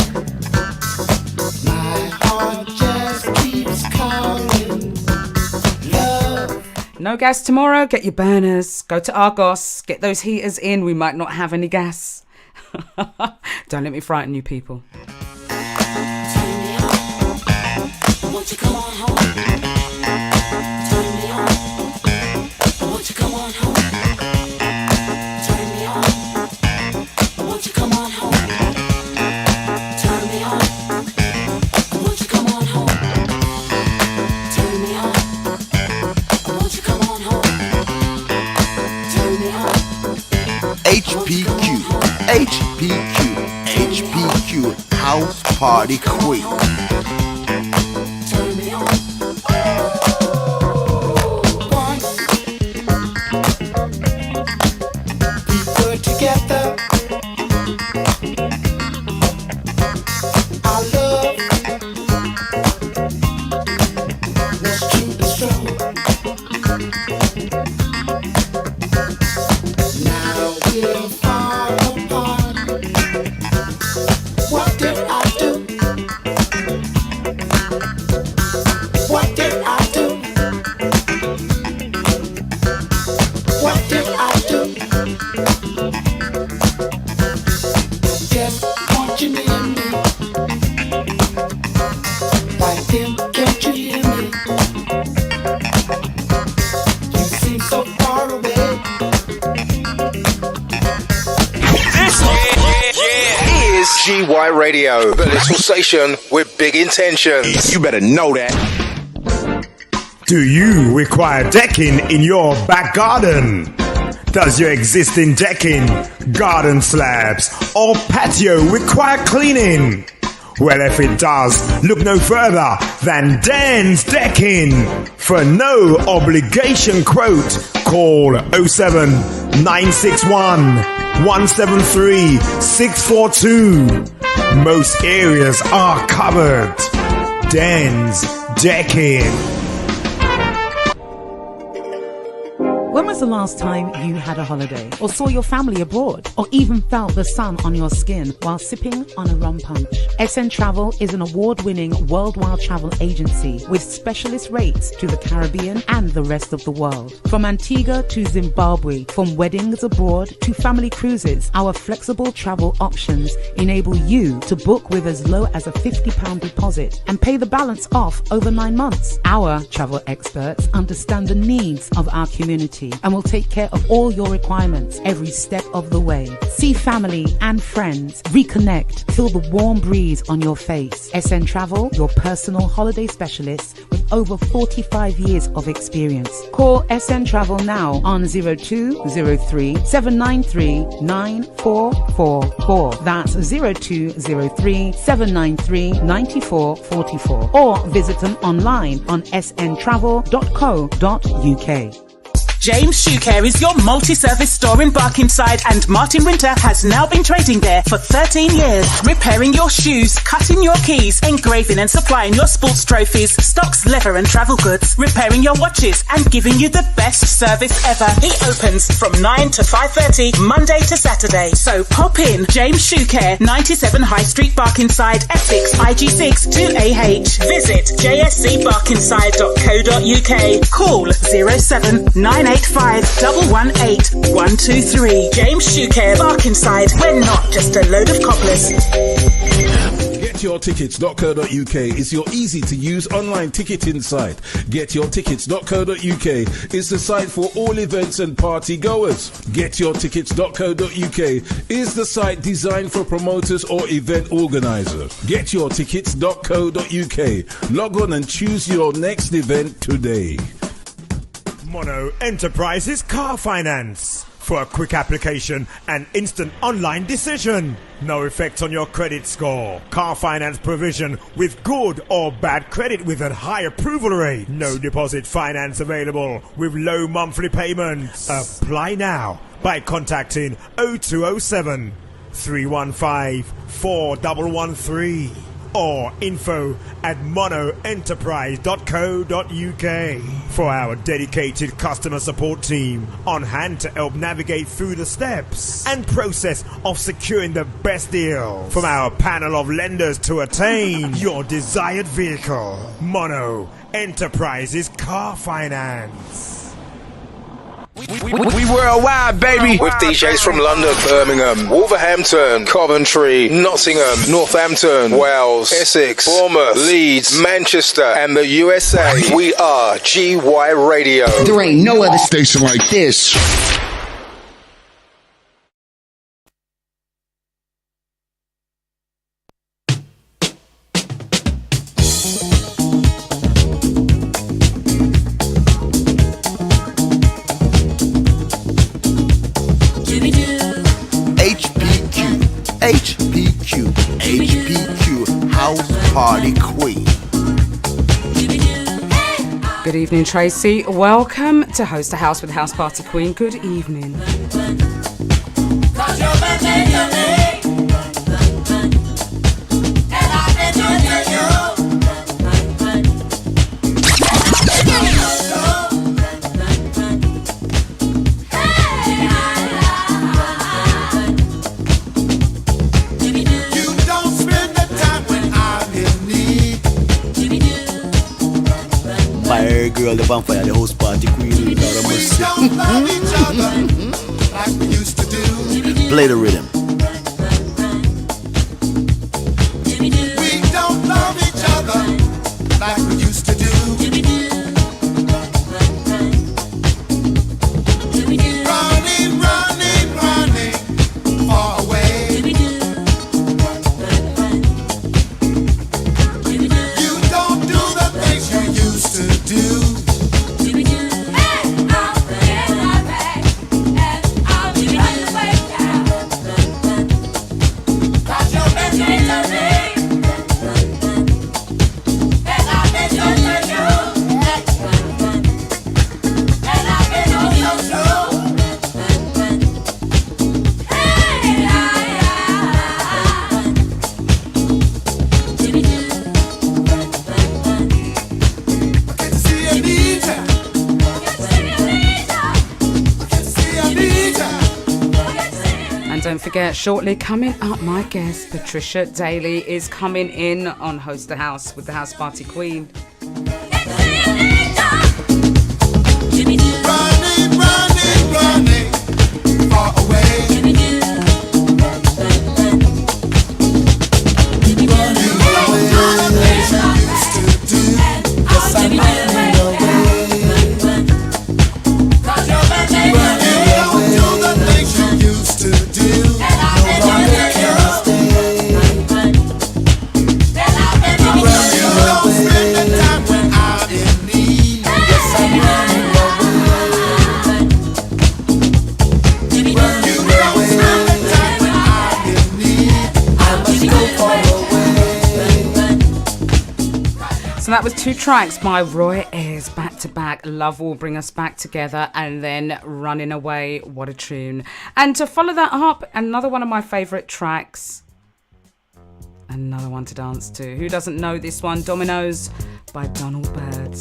My heart just keeps calling. Love. No gas tomorrow, get your burners, go to Argos, get those heaters in, we might not have any gas. Don't let me frighten you people. Turn me on. Won't you come on home? Turn me on. Won't you come on home? Turn me on. Won't you come on home? Turn me on. Won't you come on home? Turn me on. Won't you come on home? Turn me on. HPQ, HPQ, House Party Queen. Turn me on. Once we were together, our love was true and strong. Now we're far apart. What did I do? What did I do? What did I do? Just want you near me. Why then can't you hear me? You seem so far away. Is GY Radio, the little station with big intentions. You better know that. Do you require decking in your back garden? Does your existing decking, garden slabs, or patio require cleaning? Well, if it does, look no further than Dan's Decking. For no obligation quote, call 07 961 173 642. Most areas are covered. Dan's Decking. When was the last time you had a holiday, or saw your family abroad, or even felt the sun on your skin while sipping on a rum punch? SN Travel is an award-winning worldwide travel agency with specialist rates to the Caribbean and the rest of the world. From Antigua to Zimbabwe, from weddings abroad to family cruises, our flexible travel options enable you to book with as low as a £50 deposit and pay the balance off over 9 months. Our travel experts understand the needs of our community and will take care of all your requirements every step of the way. See family and friends, reconnect, feel the warm breeze on your face. SN Travel, your personal holiday specialist with over 45 years of experience. Call SN Travel now on 0203 793 9444. That's 0203 793 9444. Or visit them online on sntravel.co.uk. James Shoe Care is your multi-service store in Barkingside, and Martin Winter has now been trading there for 13 years. Repairing your shoes, cutting your keys, engraving and supplying your sports trophies, stocks, leather and travel goods, repairing your watches and giving you the best service ever. He opens from 9 to 5:30 Monday to Saturday. So pop in. James Shoe Care, 97 High Street, Barkingside, Essex, IG6 2AH. Visit jscbarkingside.co.uk. Call 07985 118 123. James Shoe Care, Barkingside. We're not just a load of cobblers. GetYourTickets.co.uk is your easy-to-use online ticketing site. GetYourTickets.co.uk is the site for all events and party goers. GetYourTickets.co.uk is the site designed for promoters or event organizers. GetYourTickets.co.uk. Log on and choose your next event today. Mono Enterprises Car Finance. For a quick application and instant online decision. No effect on your credit score. Car finance provision with good or bad credit with a high approval rate. No deposit finance available with low monthly payments. Apply now by contacting 0207 315 4113 or info@monoenterprise.co.uk for our dedicated customer support team on hand to help navigate through the steps and process of securing the best deal from our panel of lenders to attain your desired vehicle. Mono Enterprises Car Finance. We worldwide, baby. With DJs from London, Birmingham, Wolverhampton, Coventry, Nottingham, Northampton, Wales, Essex, Bournemouth, Leeds, Manchester, and the USA. We are GY Radio. There ain't no other station like this. HPQ, House Party Queen. Good evening, Tracy. Welcome to Host to House with House Party Queen. Good evening. My girl, the vampire, the host party queen. Lord of mercy. Play the rhythm. We don't love each other like we used to do. Running, running, running far away. You don't do the things you used to do. Don't forget, shortly coming up, my guest Patricia Daley is coming in on Host the House with the House Party Queen. Running, running, running far away. So that was two tracks by Roy Ayers back to back. Love Will Bring Us Back Together, and then Running Away. What a tune. And to follow that up, another one of my favourite tracks. Another one to dance to. Who doesn't know this one? Dominoes by Donald Byrd.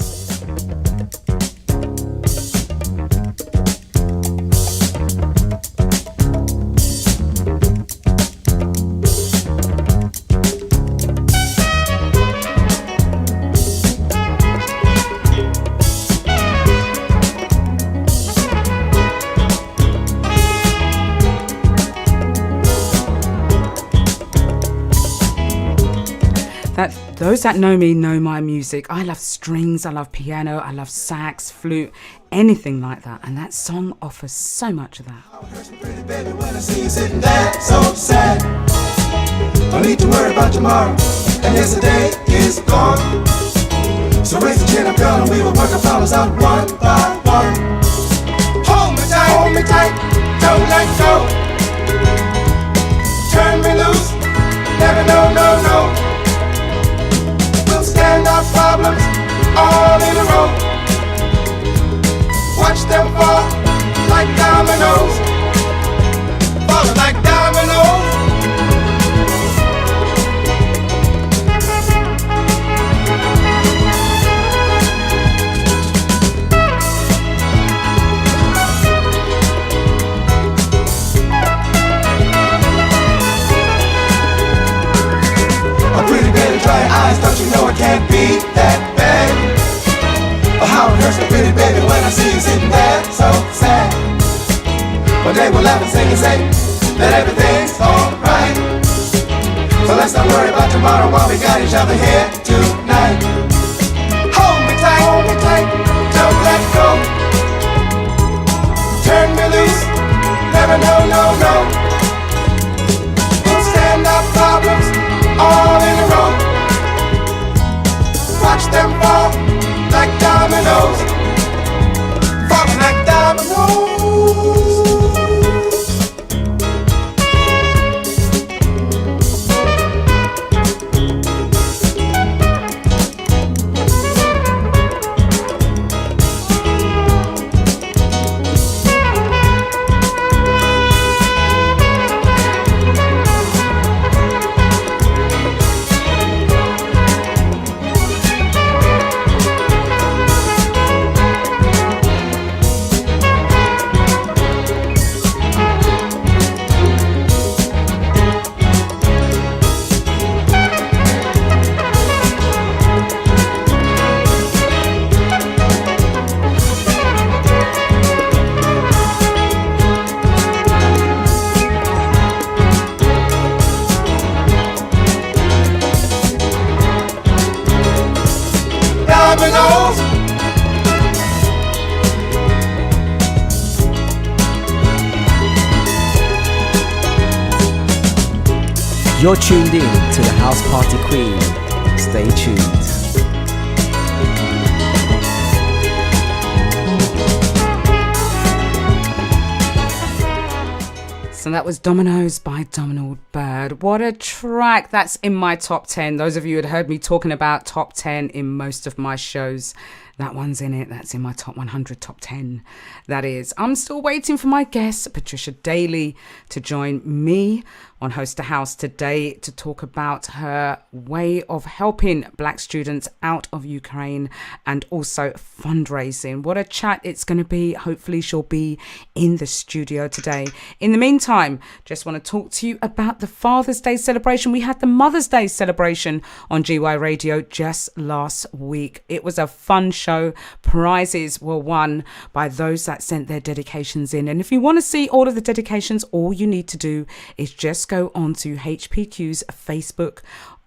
Those that know me know my music. I love strings, I love piano, I love sax, flute, anything like that. And that song offers so much of that. Baby, when I see you sitting there, so sad. Don't need to worry about tomorrow, and yesterday is gone. So raise the chin up, girl, and we will work our problems out one by one. one. Hold me tight, don't let go. Turn me loose, never no, no, no. We'll stand our problems all in a row. Watch them fall like dominoes, falling like dominoes. Dry your eyes, don't you know it can't be that bad? But how it hurts me pretty baby when I see you sitting there so sad. One day we'll laugh and sing and say that everything's alright. So let's not worry about tomorrow while we got each other here tonight. Hold me tight, don't let go. Turn me loose, never no, no, no. We'll stand our problems all in a row. Watch them fall like dominoes, falling like dominoes. You're tuned in to the House Party Queen. Stay tuned. So that was Dominoes by Donald Byrd. What a track. That's in my top 10. Those of you who had heard me talking about top 10 in most of my shows, that one's in it. That's in my top 100, top 10. That is. I'm still waiting for my guest, Patricia Daley, to join me on HOST2HOUSE today to talk about her way of helping Black students out of Ukraine and also fundraising. What a chat it's going to be. Hopefully she'll be in the studio today. In the meantime, just want to talk to you about the Father's Day celebration. We had the Mother's Day celebration on GY Radio just last week. It was a fun show. Prizes were won by those that sent their dedications in. And if you want to see all of the dedications, all you need to do is just go on to HPQ's Facebook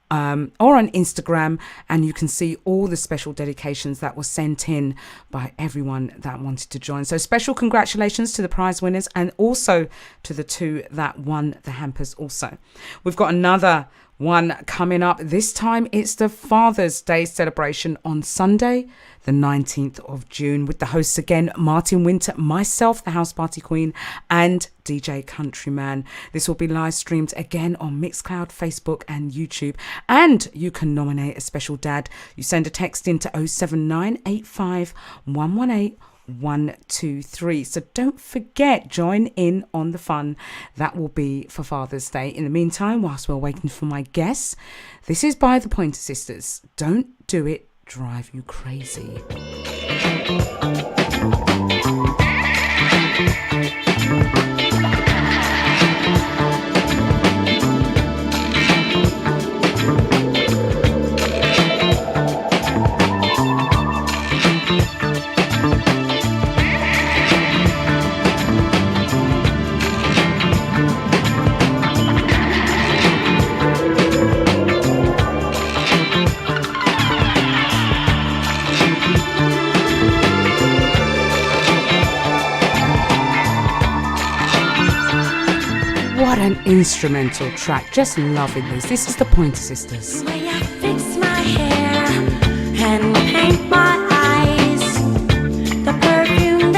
or on Instagram, and you can see all the special dedications that were sent in by everyone that wanted to join. So special congratulations to the prize winners and also to the two that won the hampers also. We've got another one coming up. This time it's the Father's Day celebration on Sunday, the 19th of June, with the hosts again, Martin Winter, myself, the House Party Queen, and DJ Countryman. This will be live streamed again on Mixcloud, Facebook and YouTube. And you can nominate a special dad. You send a text into 07985 118 123. So don't forget, join in on the fun that will be for Father's Day. In the meantime, whilst we're waiting for my guests, this is by the Pointer Sisters. Don't do it, drive you crazy. What an instrumental track. Just loving this. This is the Pointer Sisters. The way I fix my hair and paint my eyes, the perfume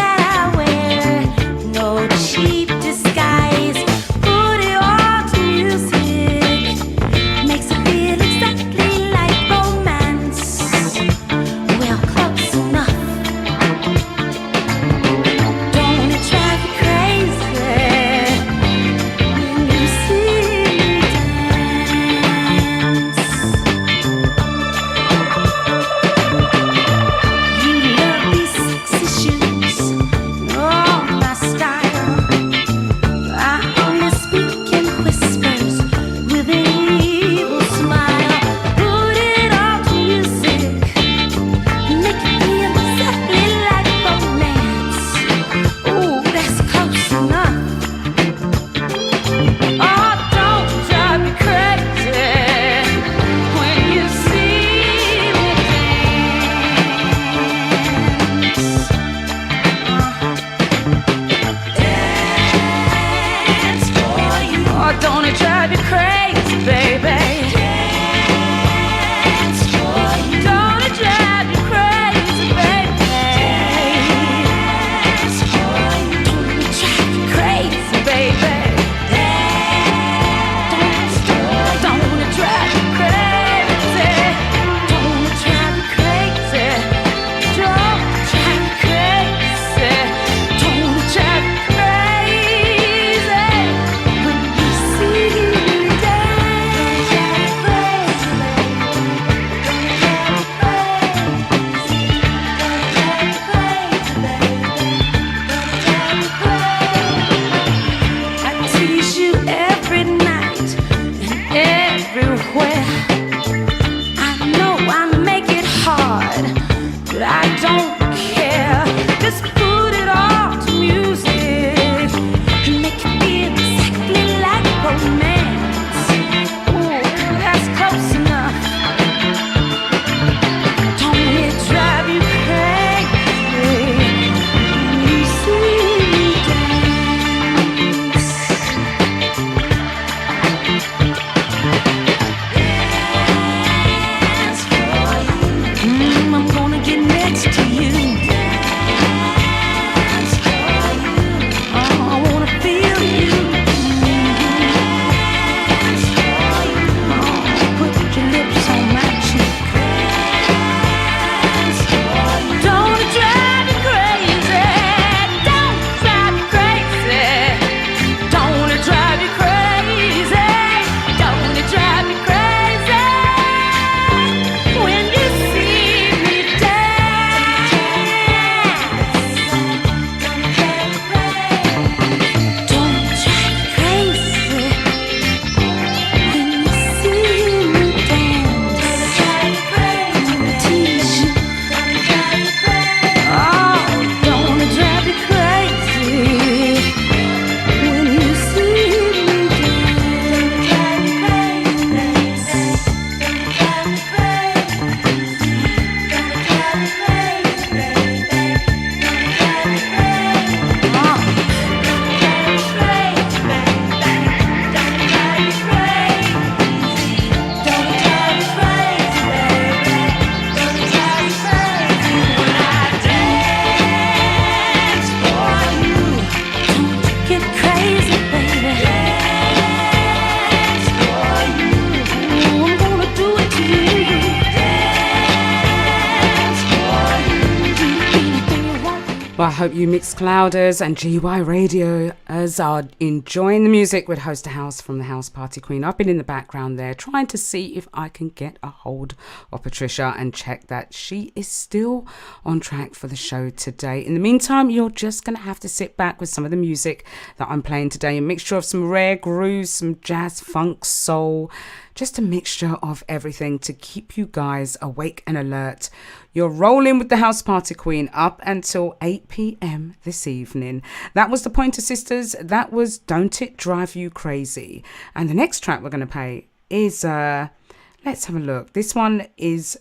Well, I hope you Mix Clouders and GY Radioers are enjoying the music with HOST2HOUSE from the House Party Queen. I've been in the background there trying to see if I can get a hold of Patricia and check that she is still on track for the show today. In the meantime, you're just going to have to sit back with some of the music that I'm playing today. A mixture of some rare grooves, some jazz, funk, soul, just a mixture of everything to keep you guys awake and alert. You're rolling with the House Party Queen up until 8 p.m. this evening. That was the Pointer Sisters. That was Don't It Drive You Crazy. And the next track we're going to play is, let's have a look. This one is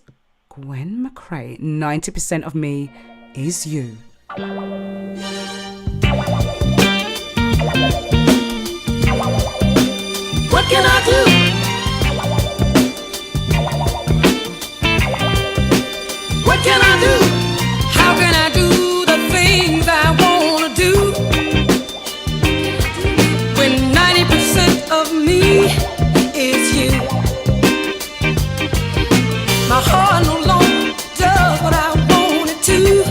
Gwen McCrae, 90% of Me Is You. What can I do? What can I do? How can I do the things I want to do? When 90% of me is you. My heart no longer does what I want it to.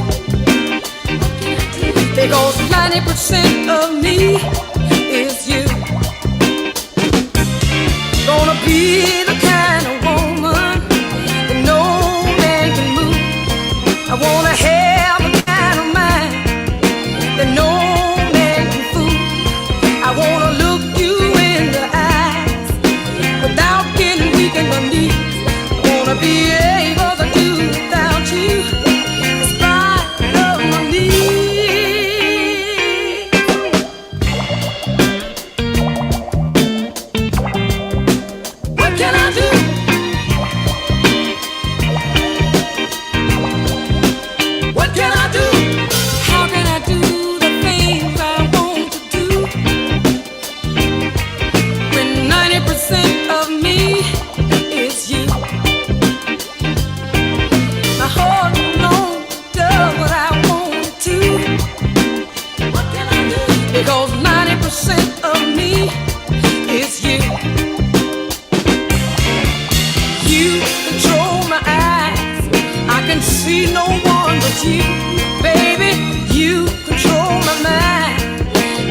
Because 90% of me is you. Gonna be the kind of woman that no man can move. I wanna have a kind of mind that no man can fool. I wanna look you in the eyes without getting weak in my knees. I wanna be able to do without you in spite of my needs. What can I do? What can I do? How can I do the things I want to do? When 90% of me is you. My heart alone does what I want it to. What can I do? Because 90% of me is you. You control my eyes. I can see no one but you, baby. You control my mind.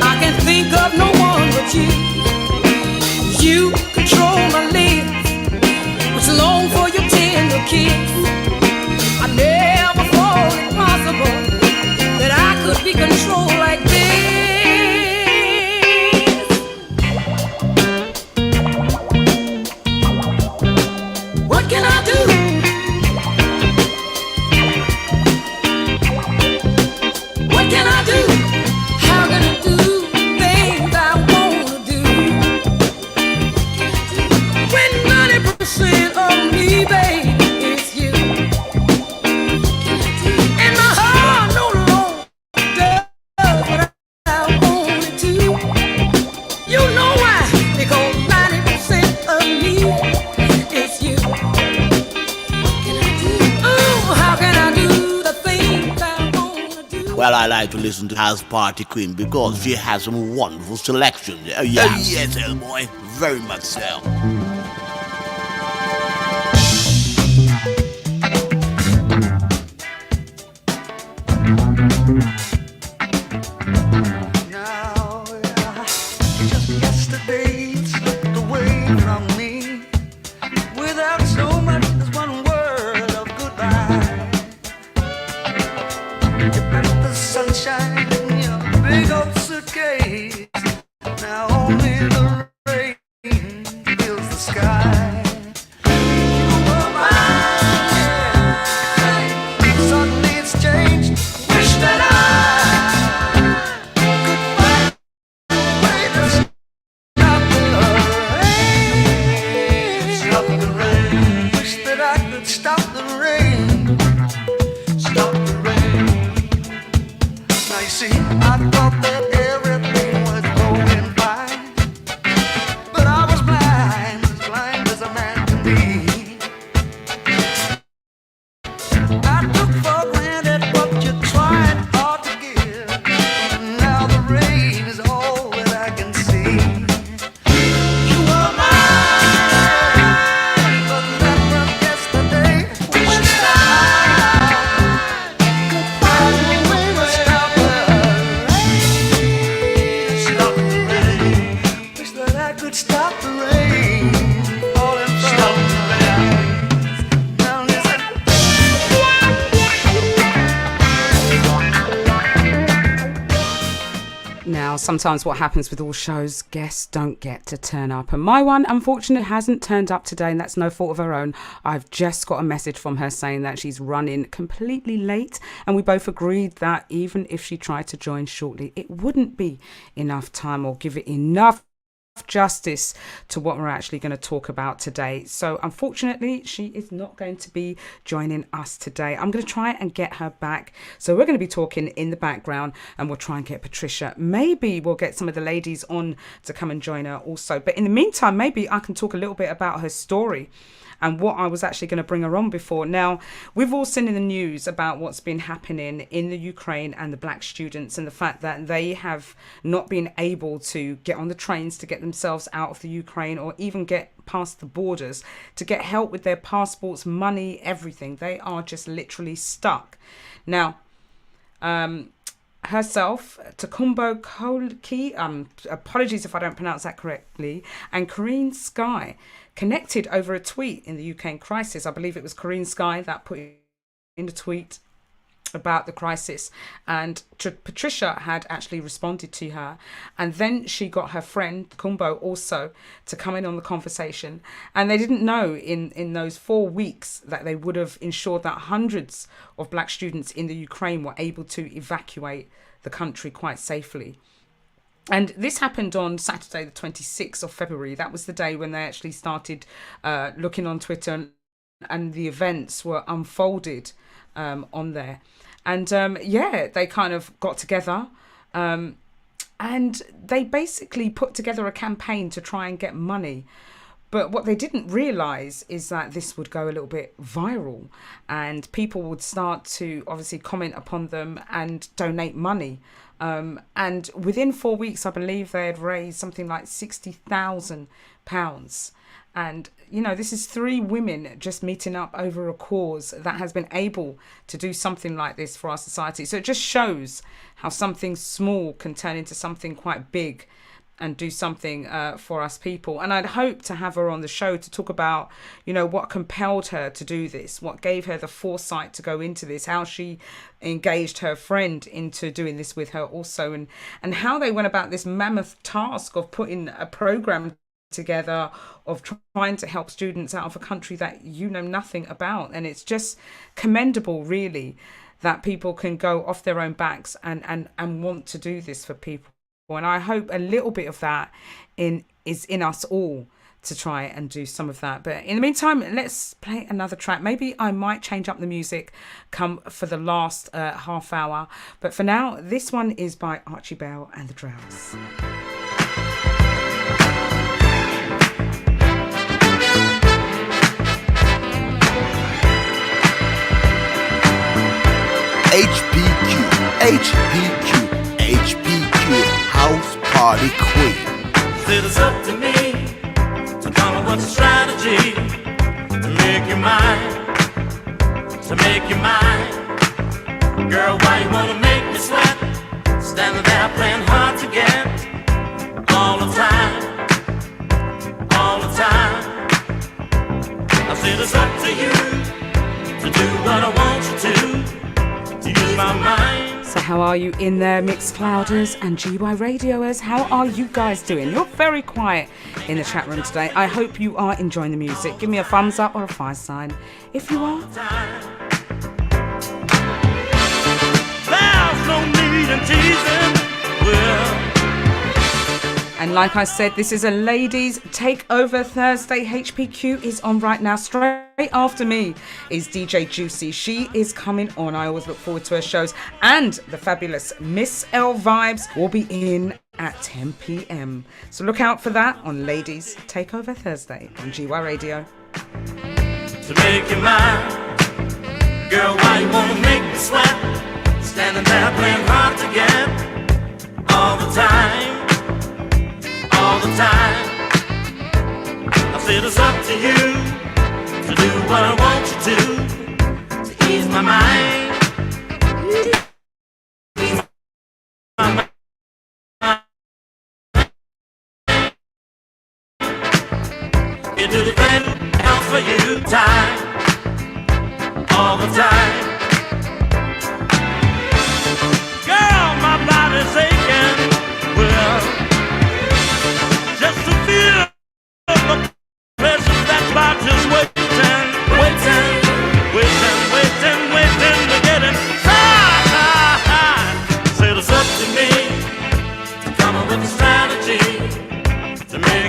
I can think of no one but you. You control my lips, which long for your tender kiss. I never thought it possible that I could be controlled like this. What can I do? What can I do? How can I do things I wanna do? When 90% of me, baby, is you. And my heart no longer does what I want it to. You know why? Because 90% of me is you. Oh, how can I do the things I wanna do? Well, I like to listen to House Party Queen because she has some wonderful selection. Oh, yes. Yes, boy. Very much so. Just yesterday slipped away from me without so much as one word of goodbye. You left the sunshine in your big old suitcase. Now only the rain fills the sky. You were mine. Suddenly it's changed. Wish that I stop the rain, stop the rain. Now you see, I thought that Now, sometimes what happens with all shows, guests don't get to turn up. And my one, unfortunately, hasn't turned up today, and that's no fault of her own. I've just got a message from her saying that she's running completely late. And we both agreed that even if she tried to join shortly, it wouldn't be enough time or give it enough justice to what we're actually going to talk about today. So unfortunately, she is not going to be joining us today. I'm going to try and get her back. So we're going to be talking in the background, and we'll try and get Patricia. Maybe we'll get some of the ladies on to come and join her also. But in the meantime, maybe I can talk a little bit about her story and what I was actually going to bring her on before. Now, we've all seen in the news about what's been happening in the Ukraine and the black students, and the fact that they have not been able to get on the trains to get themselves out of the Ukraine, or even get past the borders to get help with their passports, money, everything. They are just literally stuck. Now, herself, Takumbo Kolki, apologies if I don't pronounce that correctly, and Corinne Sky connected over a tweet in the Ukraine crisis. I believe it was Corinne Sky that put in a tweet about the crisis, and Patricia had actually responded to her, and then she got her friend Kumbo also to come in on the conversation, and they didn't know in those 4 weeks that they would have ensured that hundreds of black students in the Ukraine were able to evacuate the country quite safely. And this happened on Saturday, the 26th of February. That was the day when they actually started looking on Twitter, and the events were unfolded on there. And they kind of got together and they basically put together a campaign to try and get money. But what they didn't realise is that this would go a little bit viral, and people would start to obviously comment upon them and donate money. And within 4 weeks, I believe they had raised something like £60,000. And, you know, this is 3 women just meeting up over a cause that has been able to do something like this for our society. So it just shows how something small can turn into something quite big and do something for us people. And I'd hope to have her on the show to talk about, you know, what compelled her to do this, what gave her the foresight to go into this, how she engaged her friend into doing this with her also, and how they went about this mammoth task of putting a program together of trying to help students out of a country that you know nothing about. And it's just commendable, really, that people can go off their own backs and want to do this for people. And I hope a little bit of that is in us all to try and do some of that. But in the meantime, let's play another track. Maybe I might change up the music come for the last half hour. But for now, this one is by Archie Bell and the Drowse. HPQ, House Party Queen. Said it's up to me to come up with a strategy to make you mine, to make you mine. Girl, why you wanna make me sweat? Standing there playing hard to get all the time, all the time. I said it's up to you to do what I want you to use my mind. So how are you in there, Mixclouders and GY Radioers? How are you guys doing? You're very quiet in the chat room today. I hope you are enjoying the music. Give me a thumbs up or a fire sign if you are. There's no need in teasing. Well, and like I said, this is a ladies takeover Thursday. HPQ is on right now. Straight after me is DJ Juicy. She is coming on. I always look forward to her shows. And the fabulous Miss L Vibes will be in at 10 p.m. So look out for that on Ladies Takeover Thursday on GY Radio. To make you mine, girl, why you wanna make me sweat? Standing there playing hard to get all the time. All the time. I said it's up to you to do what I want you to ease my mind. Ease my mind. You do the thing else for you, time, all the time. Girl, my body's aching.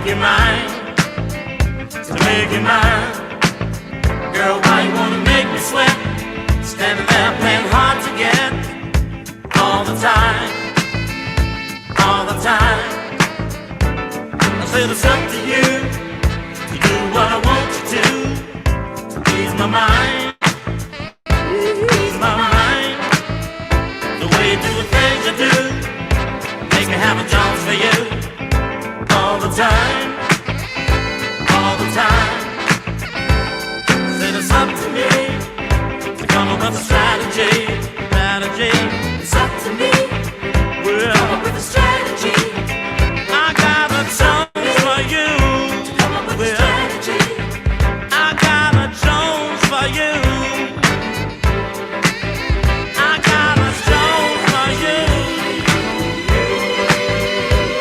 you mine, to make you mine. Girl, why you wanna make me sweat? Standing there playing hard to get all the time, all the time. I said it's up to you to do what I want you to ease my mind, ease my mind. The way you do the things you do, make me have a chance for you all the time, all the time. Said it's up to me to come up with a strategy, strategy. It's up to me to come up with a strategy. I got a chance for you to come up with a strategy. I got a chance for you. I got a chance for you.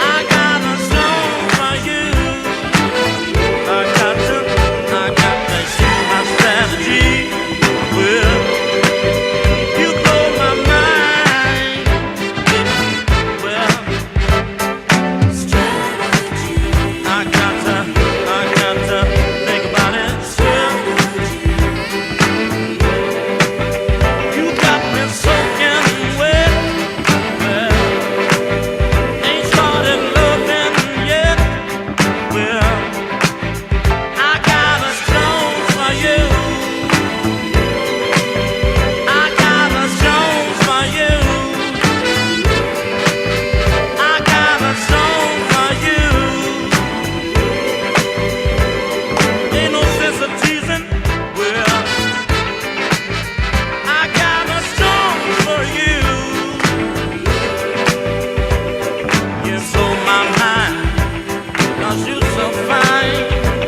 I got a chance for you. I got to see my strategy. Well, you blow my mind. Well, strategy. I got to think about it. You got me soaking wet. Well, ain't started loving yet. Well, I got a chance for you. I got a chance for you. I got a chance for you. Ain't no sense of teasing. Well, I got a chance for you. You blow my mind, 'cause you so fine.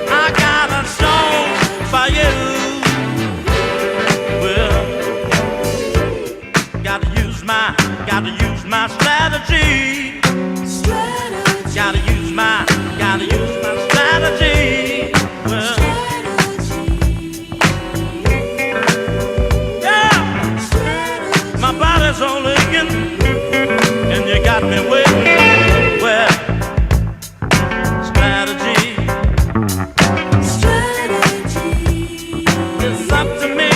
I got a chance for you. Well, gotta use my strategy. Gotta use my strategy. Well, yeah, my body's all aching, and you got me waiting. Well, strategy, it's up to me.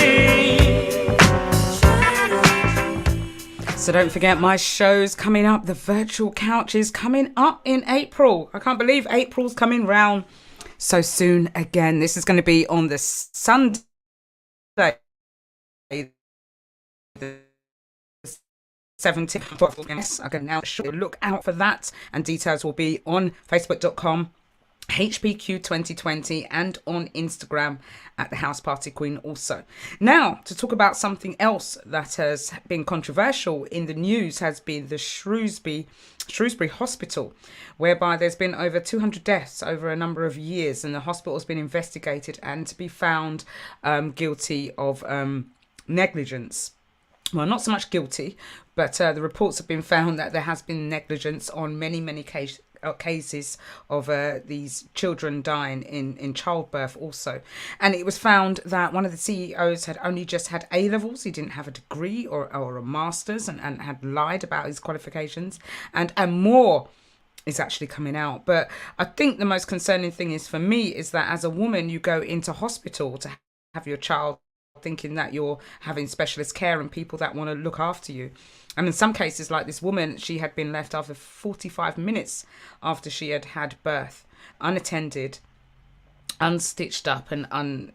So don't forget my show's coming up. The virtual couch is coming up in April. I can't believe April's coming round so soon again. This is going to be on the Sunday, the 17th. Yes, I can now look out for that, and details will be on facebook.com HPQ 2020 and on Instagram at the House Party Queen also. Now, to talk about something else that has been controversial in the news has been the Shrewsbury Hospital, whereby there's been over 200 deaths over a number of years, and the hospital has been investigated and to be found guilty of negligence. Well, not so much guilty, but the reports have been found that there has been negligence on many cases of these children dying in childbirth also. And it was found that one of the CEOs had only just had A-levels. He didn't have a degree or a master's, and had lied about his qualifications, and more is actually coming out. But I think the most concerning thing is, for me, is that as a woman, you go into hospital to have your child thinking that you're having specialist care and people that want to look after you. And in some cases, like this woman, she had been left after 45 minutes after she had had birth, unattended, unstitched up, and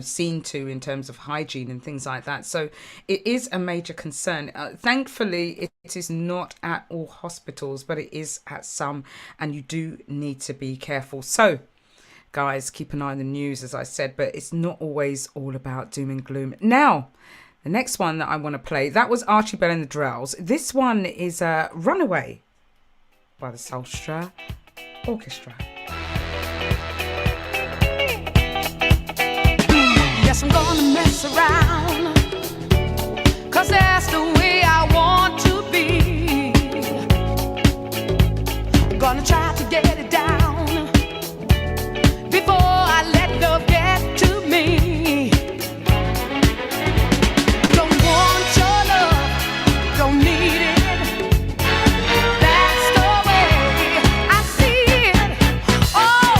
seen to in terms of hygiene and things like that. So it is a major concern. Thankfully, it is not at all hospitals, but it is at some, and you do need to be careful. So guys, keep an eye on the news, as I said, but it's not always all about doom and gloom. Now, the next one that I want to play, that was Archie Bell and the Drells. This one is Runaway by the Soulstra Orchestra. Yes, I'm gonna mess around, 'cause that's the way I want to be. Gonna try to get it down before I let love get to me. Don't want your love, don't need it. That's the way I see it. Oh,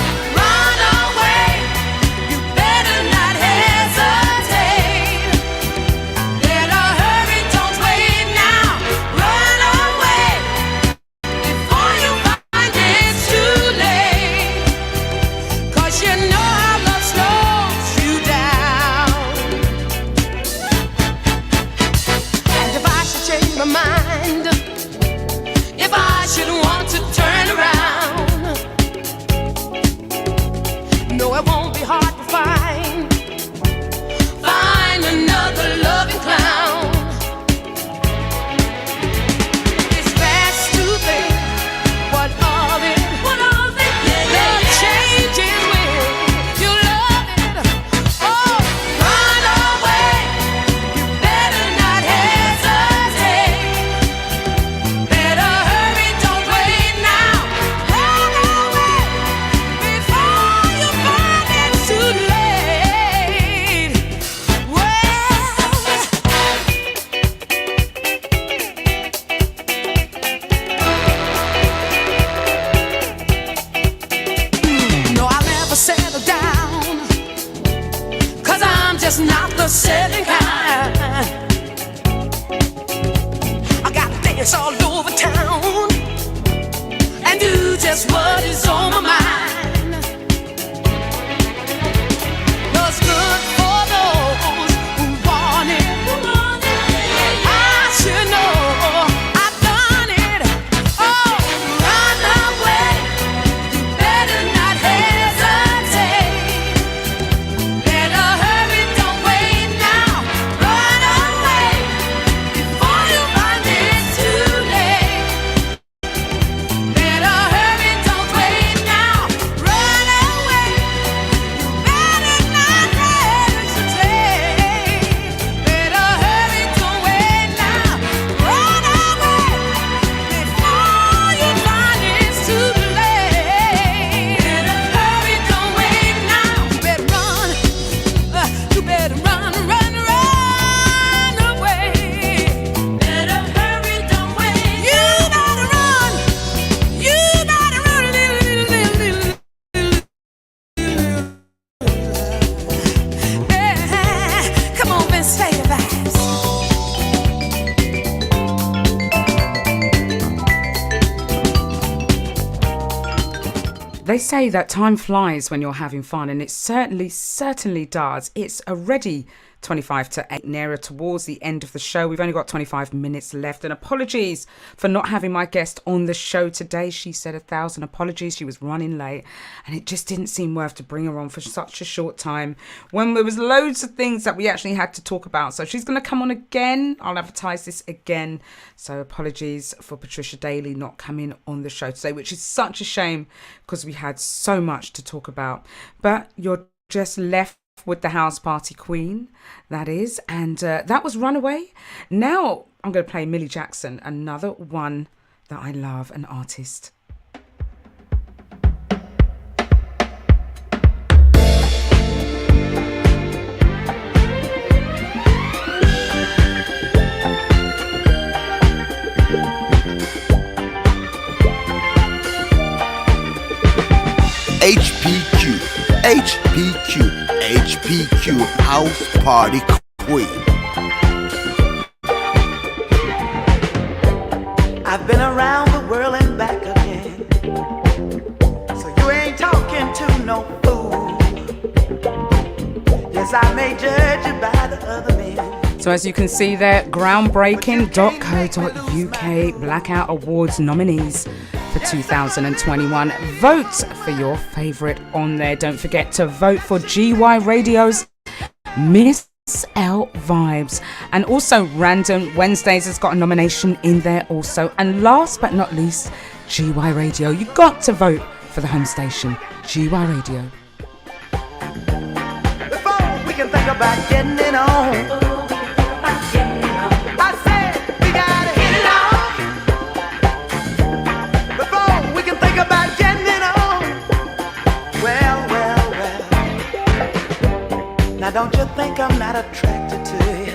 They say that time flies when you're having fun, and it certainly does. It's already 25 to 8, nearer towards the end of the show. We've only got 25 minutes left, and apologies for not having my guest on the show today. She said 1,000 apologies. She was running late, and it just didn't seem worth to bring her on for such a short time when there was loads of things that we actually had to talk about. So she's going to come on again. I'll advertise this again. So apologies for Patricia Daley not coming on the show today, which is such a shame because we had so much to talk about. But you're just left with the house party queen, that is, and that was Runaway. Now I'm going to play Millie Jackson, another one that I love, an artist. HPQ House Party Queen. I've been around the world and back again, so you ain't talking to no fool. Yes, I may judge you by the other men. So as you can see there, groundbreaking.co.uk Blackout Awards nominees for 2021. Vote for your favourite on there. Don't forget to vote for GY Radio's Miss L Vibes. And also Random Wednesdays has got a nomination in there also. And last but not least, GY Radio. You got to vote for the home station, GY Radio. Before we can think about getting it on, now don't you think I'm not attracted to you?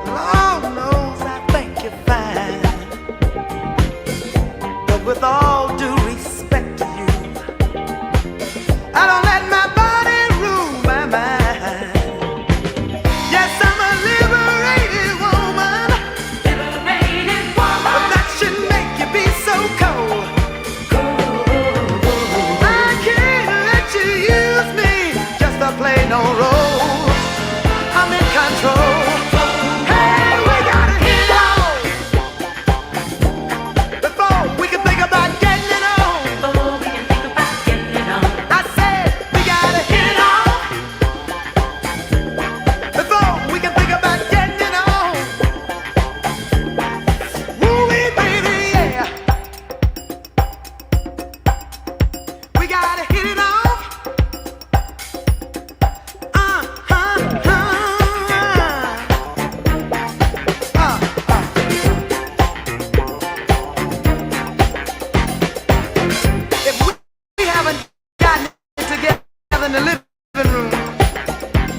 Lord knows I think you're fine, but with all due respect to you, I don't let my body rule my mind. Yes, I'm a liberated woman, but that should make you be so cold. I can't let you use me to play no role. I'm in control. Hey, we gotta hit it on before we can think about getting it on. I said we gotta hit it on before we can think about getting it on. Woo-wee, baby, yeah. We gotta hit it on.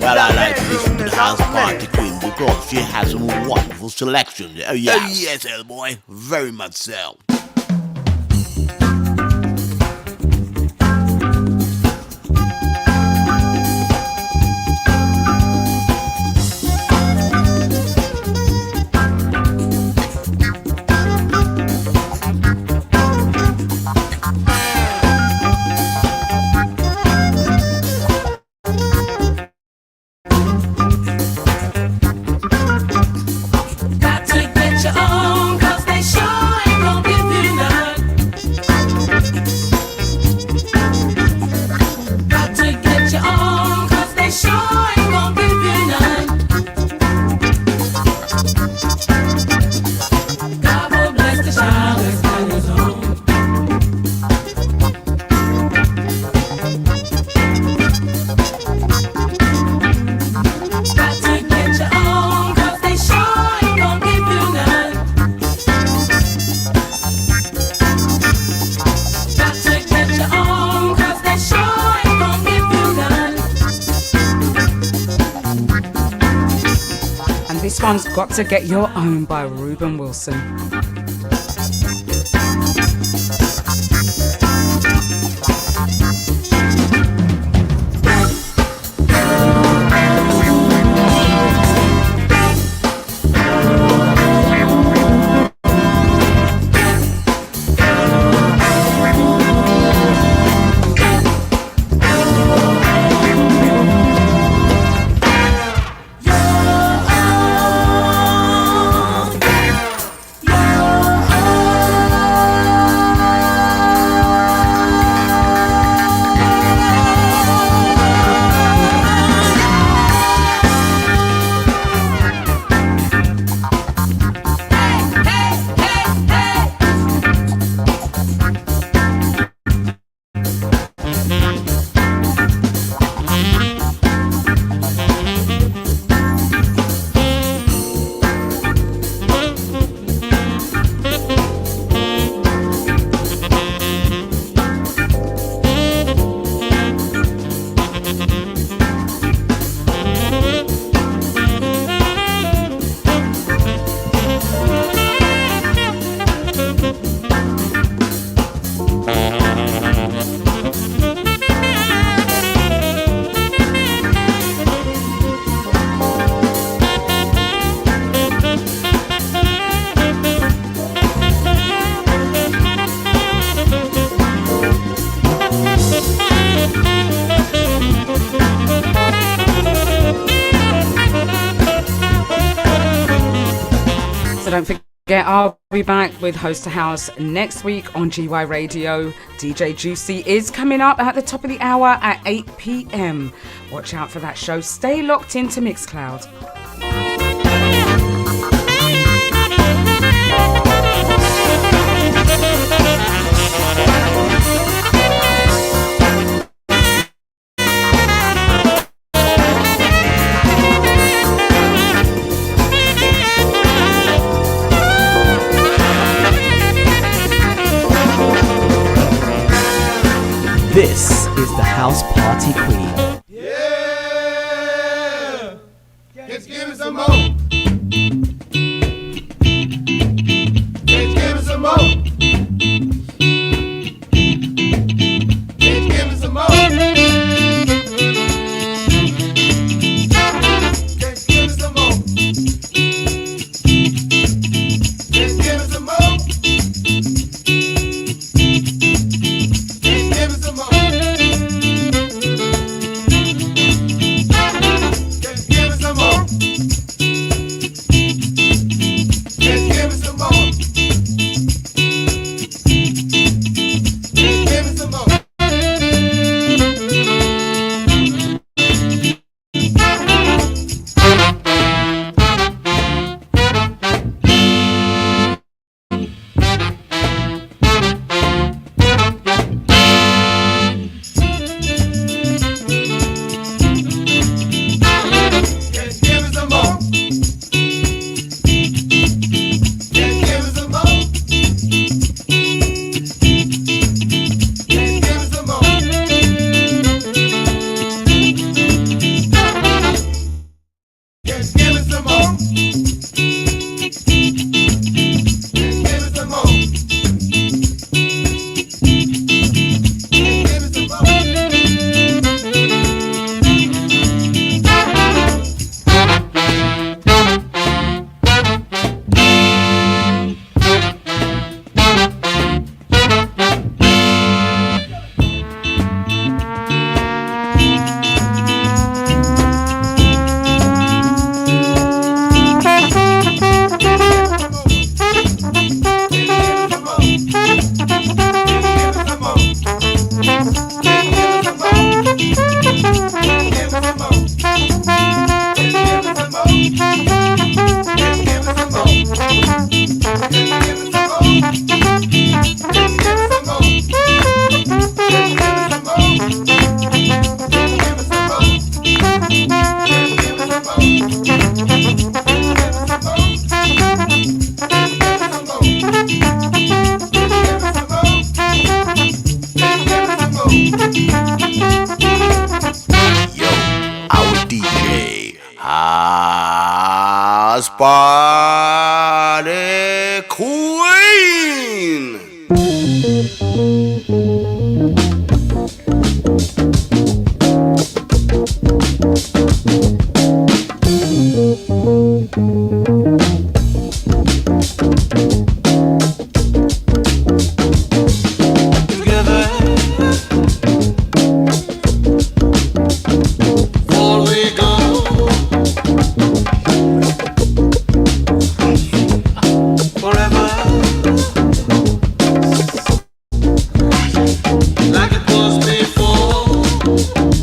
Well, I like to listen to the House Party Queen because she has a wonderful selection. Oh, yes. Oh, yes, Hellboy. Very much so. Got to get your own, 'cause they sure ain't gonna give you none. Got to get your own, 'cause they sure ain't gonna give you none. God will bless the child that's got his own. Got to get your own, 'cause they sure ain't gonna give you none. Got to get your own, 'cause they sure ain't gonna give you none. And this one's Got to Get Your Own by Ruben Wilson. So don't forget, I'll be back with Host to House next week on GY Radio. DJ Juicy is coming up at the top of the hour at 8 p.m. Watch out for that show. Stay locked into Mixcloud. This is the House Party Queen. Yeah! Just give me some more. Just give me some more. Just give me some more. Just give me some more. Just give me some more. House Party Queen.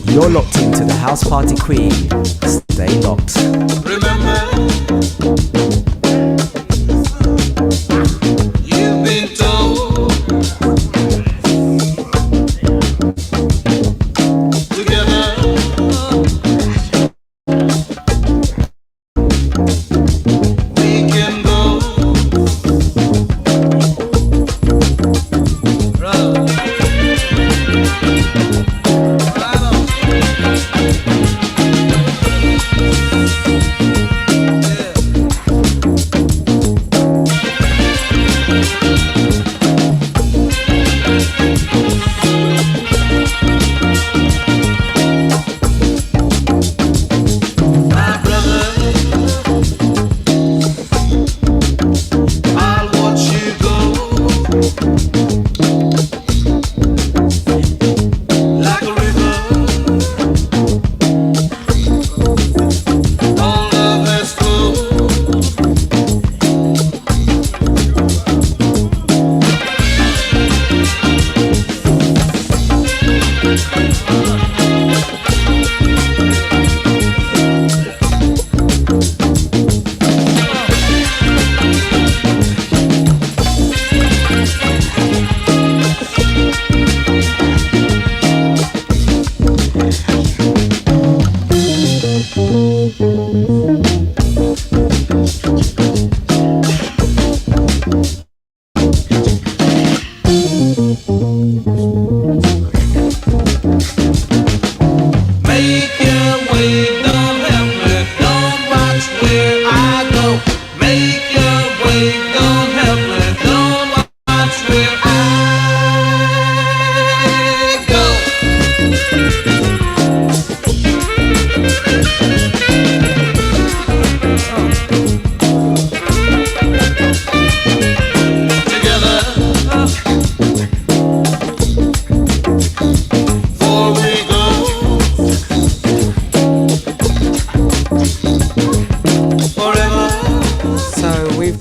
You're locked into the House Party Queen. Stay locked. Remember, you've been told together we can go.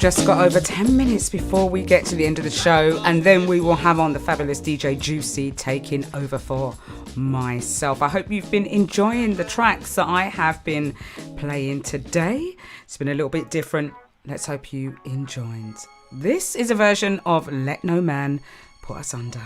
just got over 10 minutes before we get to the end of the show, and then we will have on the fabulous DJ Juicy taking over for myself. I hope you've been enjoying the tracks that I have been playing today. It's been a little bit different. Let's hope you enjoyed. This is a version of Let No Man Put Us Under.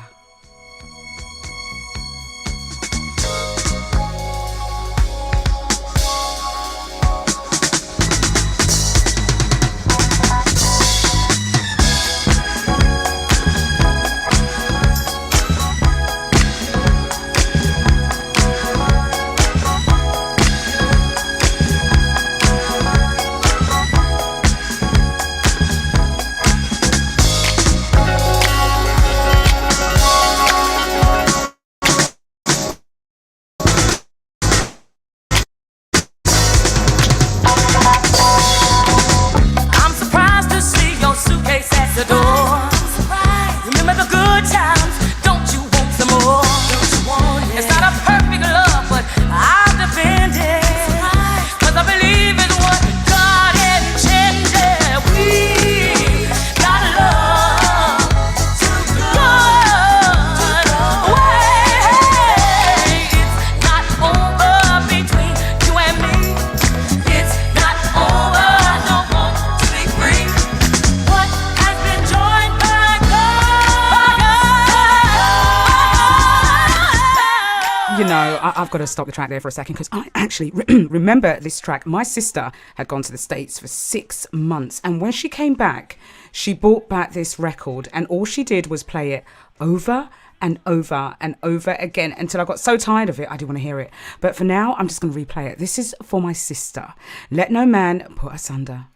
I've got to stop the track there for a second because I actually remember this track. My sister had gone to the States for 6 months, and when she came back, she brought back this record, and all she did was play it over and over and over again until I got so tired of it I didn't want to hear it. But for now, I'm just going to replay it. This is for my sister. Let No Man Put Us Under.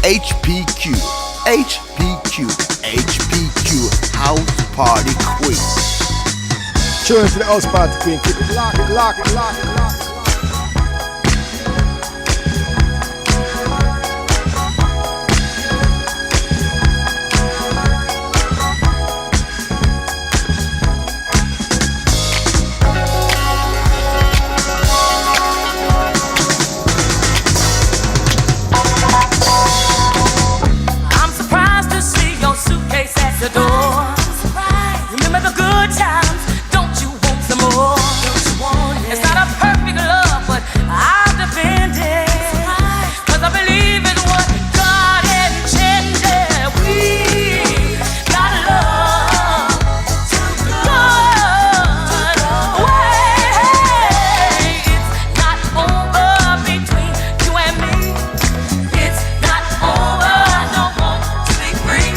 HPQ, HPQ, HPQ, House Party Queen. Tune to the House Party Queen. Keep it locked, locked, locked, locked. The door. Remember the good times, don't you want some more? It's not a perfect love, but I'll defend it. 'Cause I believe in what God intended. We got love too good. Wait, it's not over between you and me. It's not over, I don't want to be free.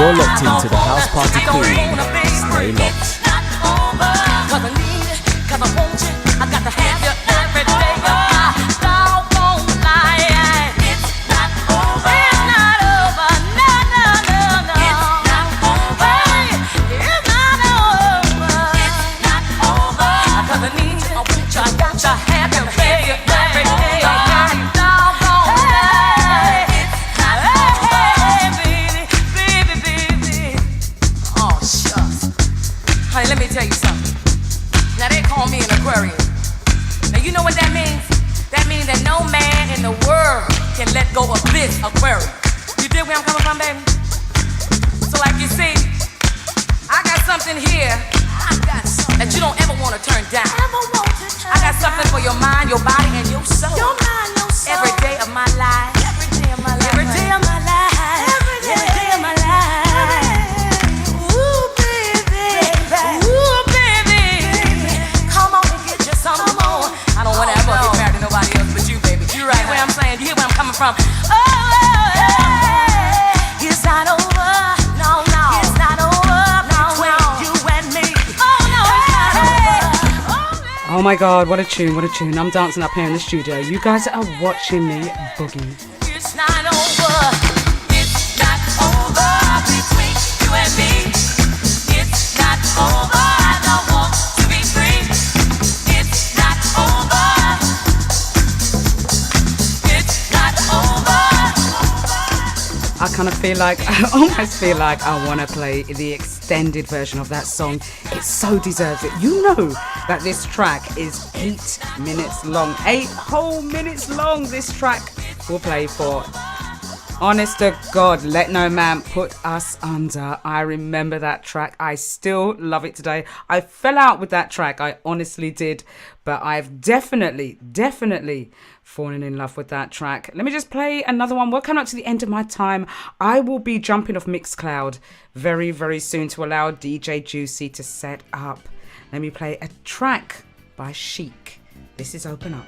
You're locked into the House Party Queen. Stay locked. I got your hand and this aquarium. You dig where I'm coming from, baby? So like you see, I got something here that you don't ever want to turn down. I got something for your mind, your body, and your soul. Every day of my life. Every day of my life. Every day of my life. Every day of my life. Ooh, baby. Ooh, baby. Come on and get you some more. I don't want to ever get married to nobody else but you, baby. You right where I'm saying. You hear where I'm coming from? It's not over. No, no. It's not over. Between you and me. Oh, no. Oh my God, what a tune, what a tune. I'm dancing up here in the studio. You guys are watching me boogie. It's not over. It's not over between you and me. It's not over. I don't want to be free. It's not over. It's not over. I kind of feel like, I almost feel like I want to play the extended version of that song. It so deserves it. You know that this track is 8 minutes long. 8 whole minutes long this track will play for. Honest to God, Let No Man Put Us Under. I remember that track. I still love it today. I fell out with that track. I honestly did. But I've definitely fallen in love with that track. Let me just play another one. We're coming up to the end of my time. I will be jumping off Mixcloud very, very soon to allow DJ Juicy to set up. Let me play a track by Chic. This is Open Up.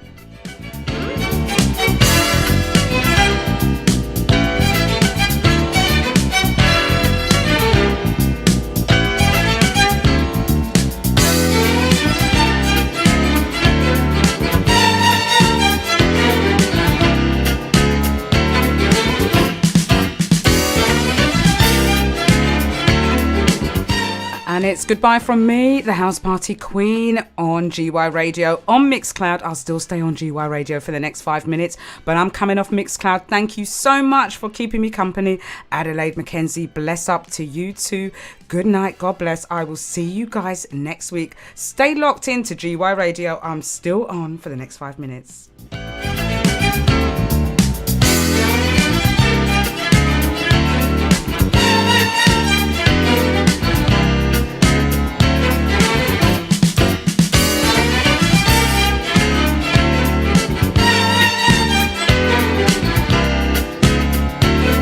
And it's goodbye from me, the House Party Queen, on GY Radio. On Mixcloud, I'll still stay on GY Radio for the next 5 minutes, but I'm coming off Mixcloud. Thank you so much for keeping me company. Adelaide Mackenzie, bless up to you too. Good night, God bless. I will see you guys next week. Stay locked into GY Radio. I'm still on for the next 5 minutes.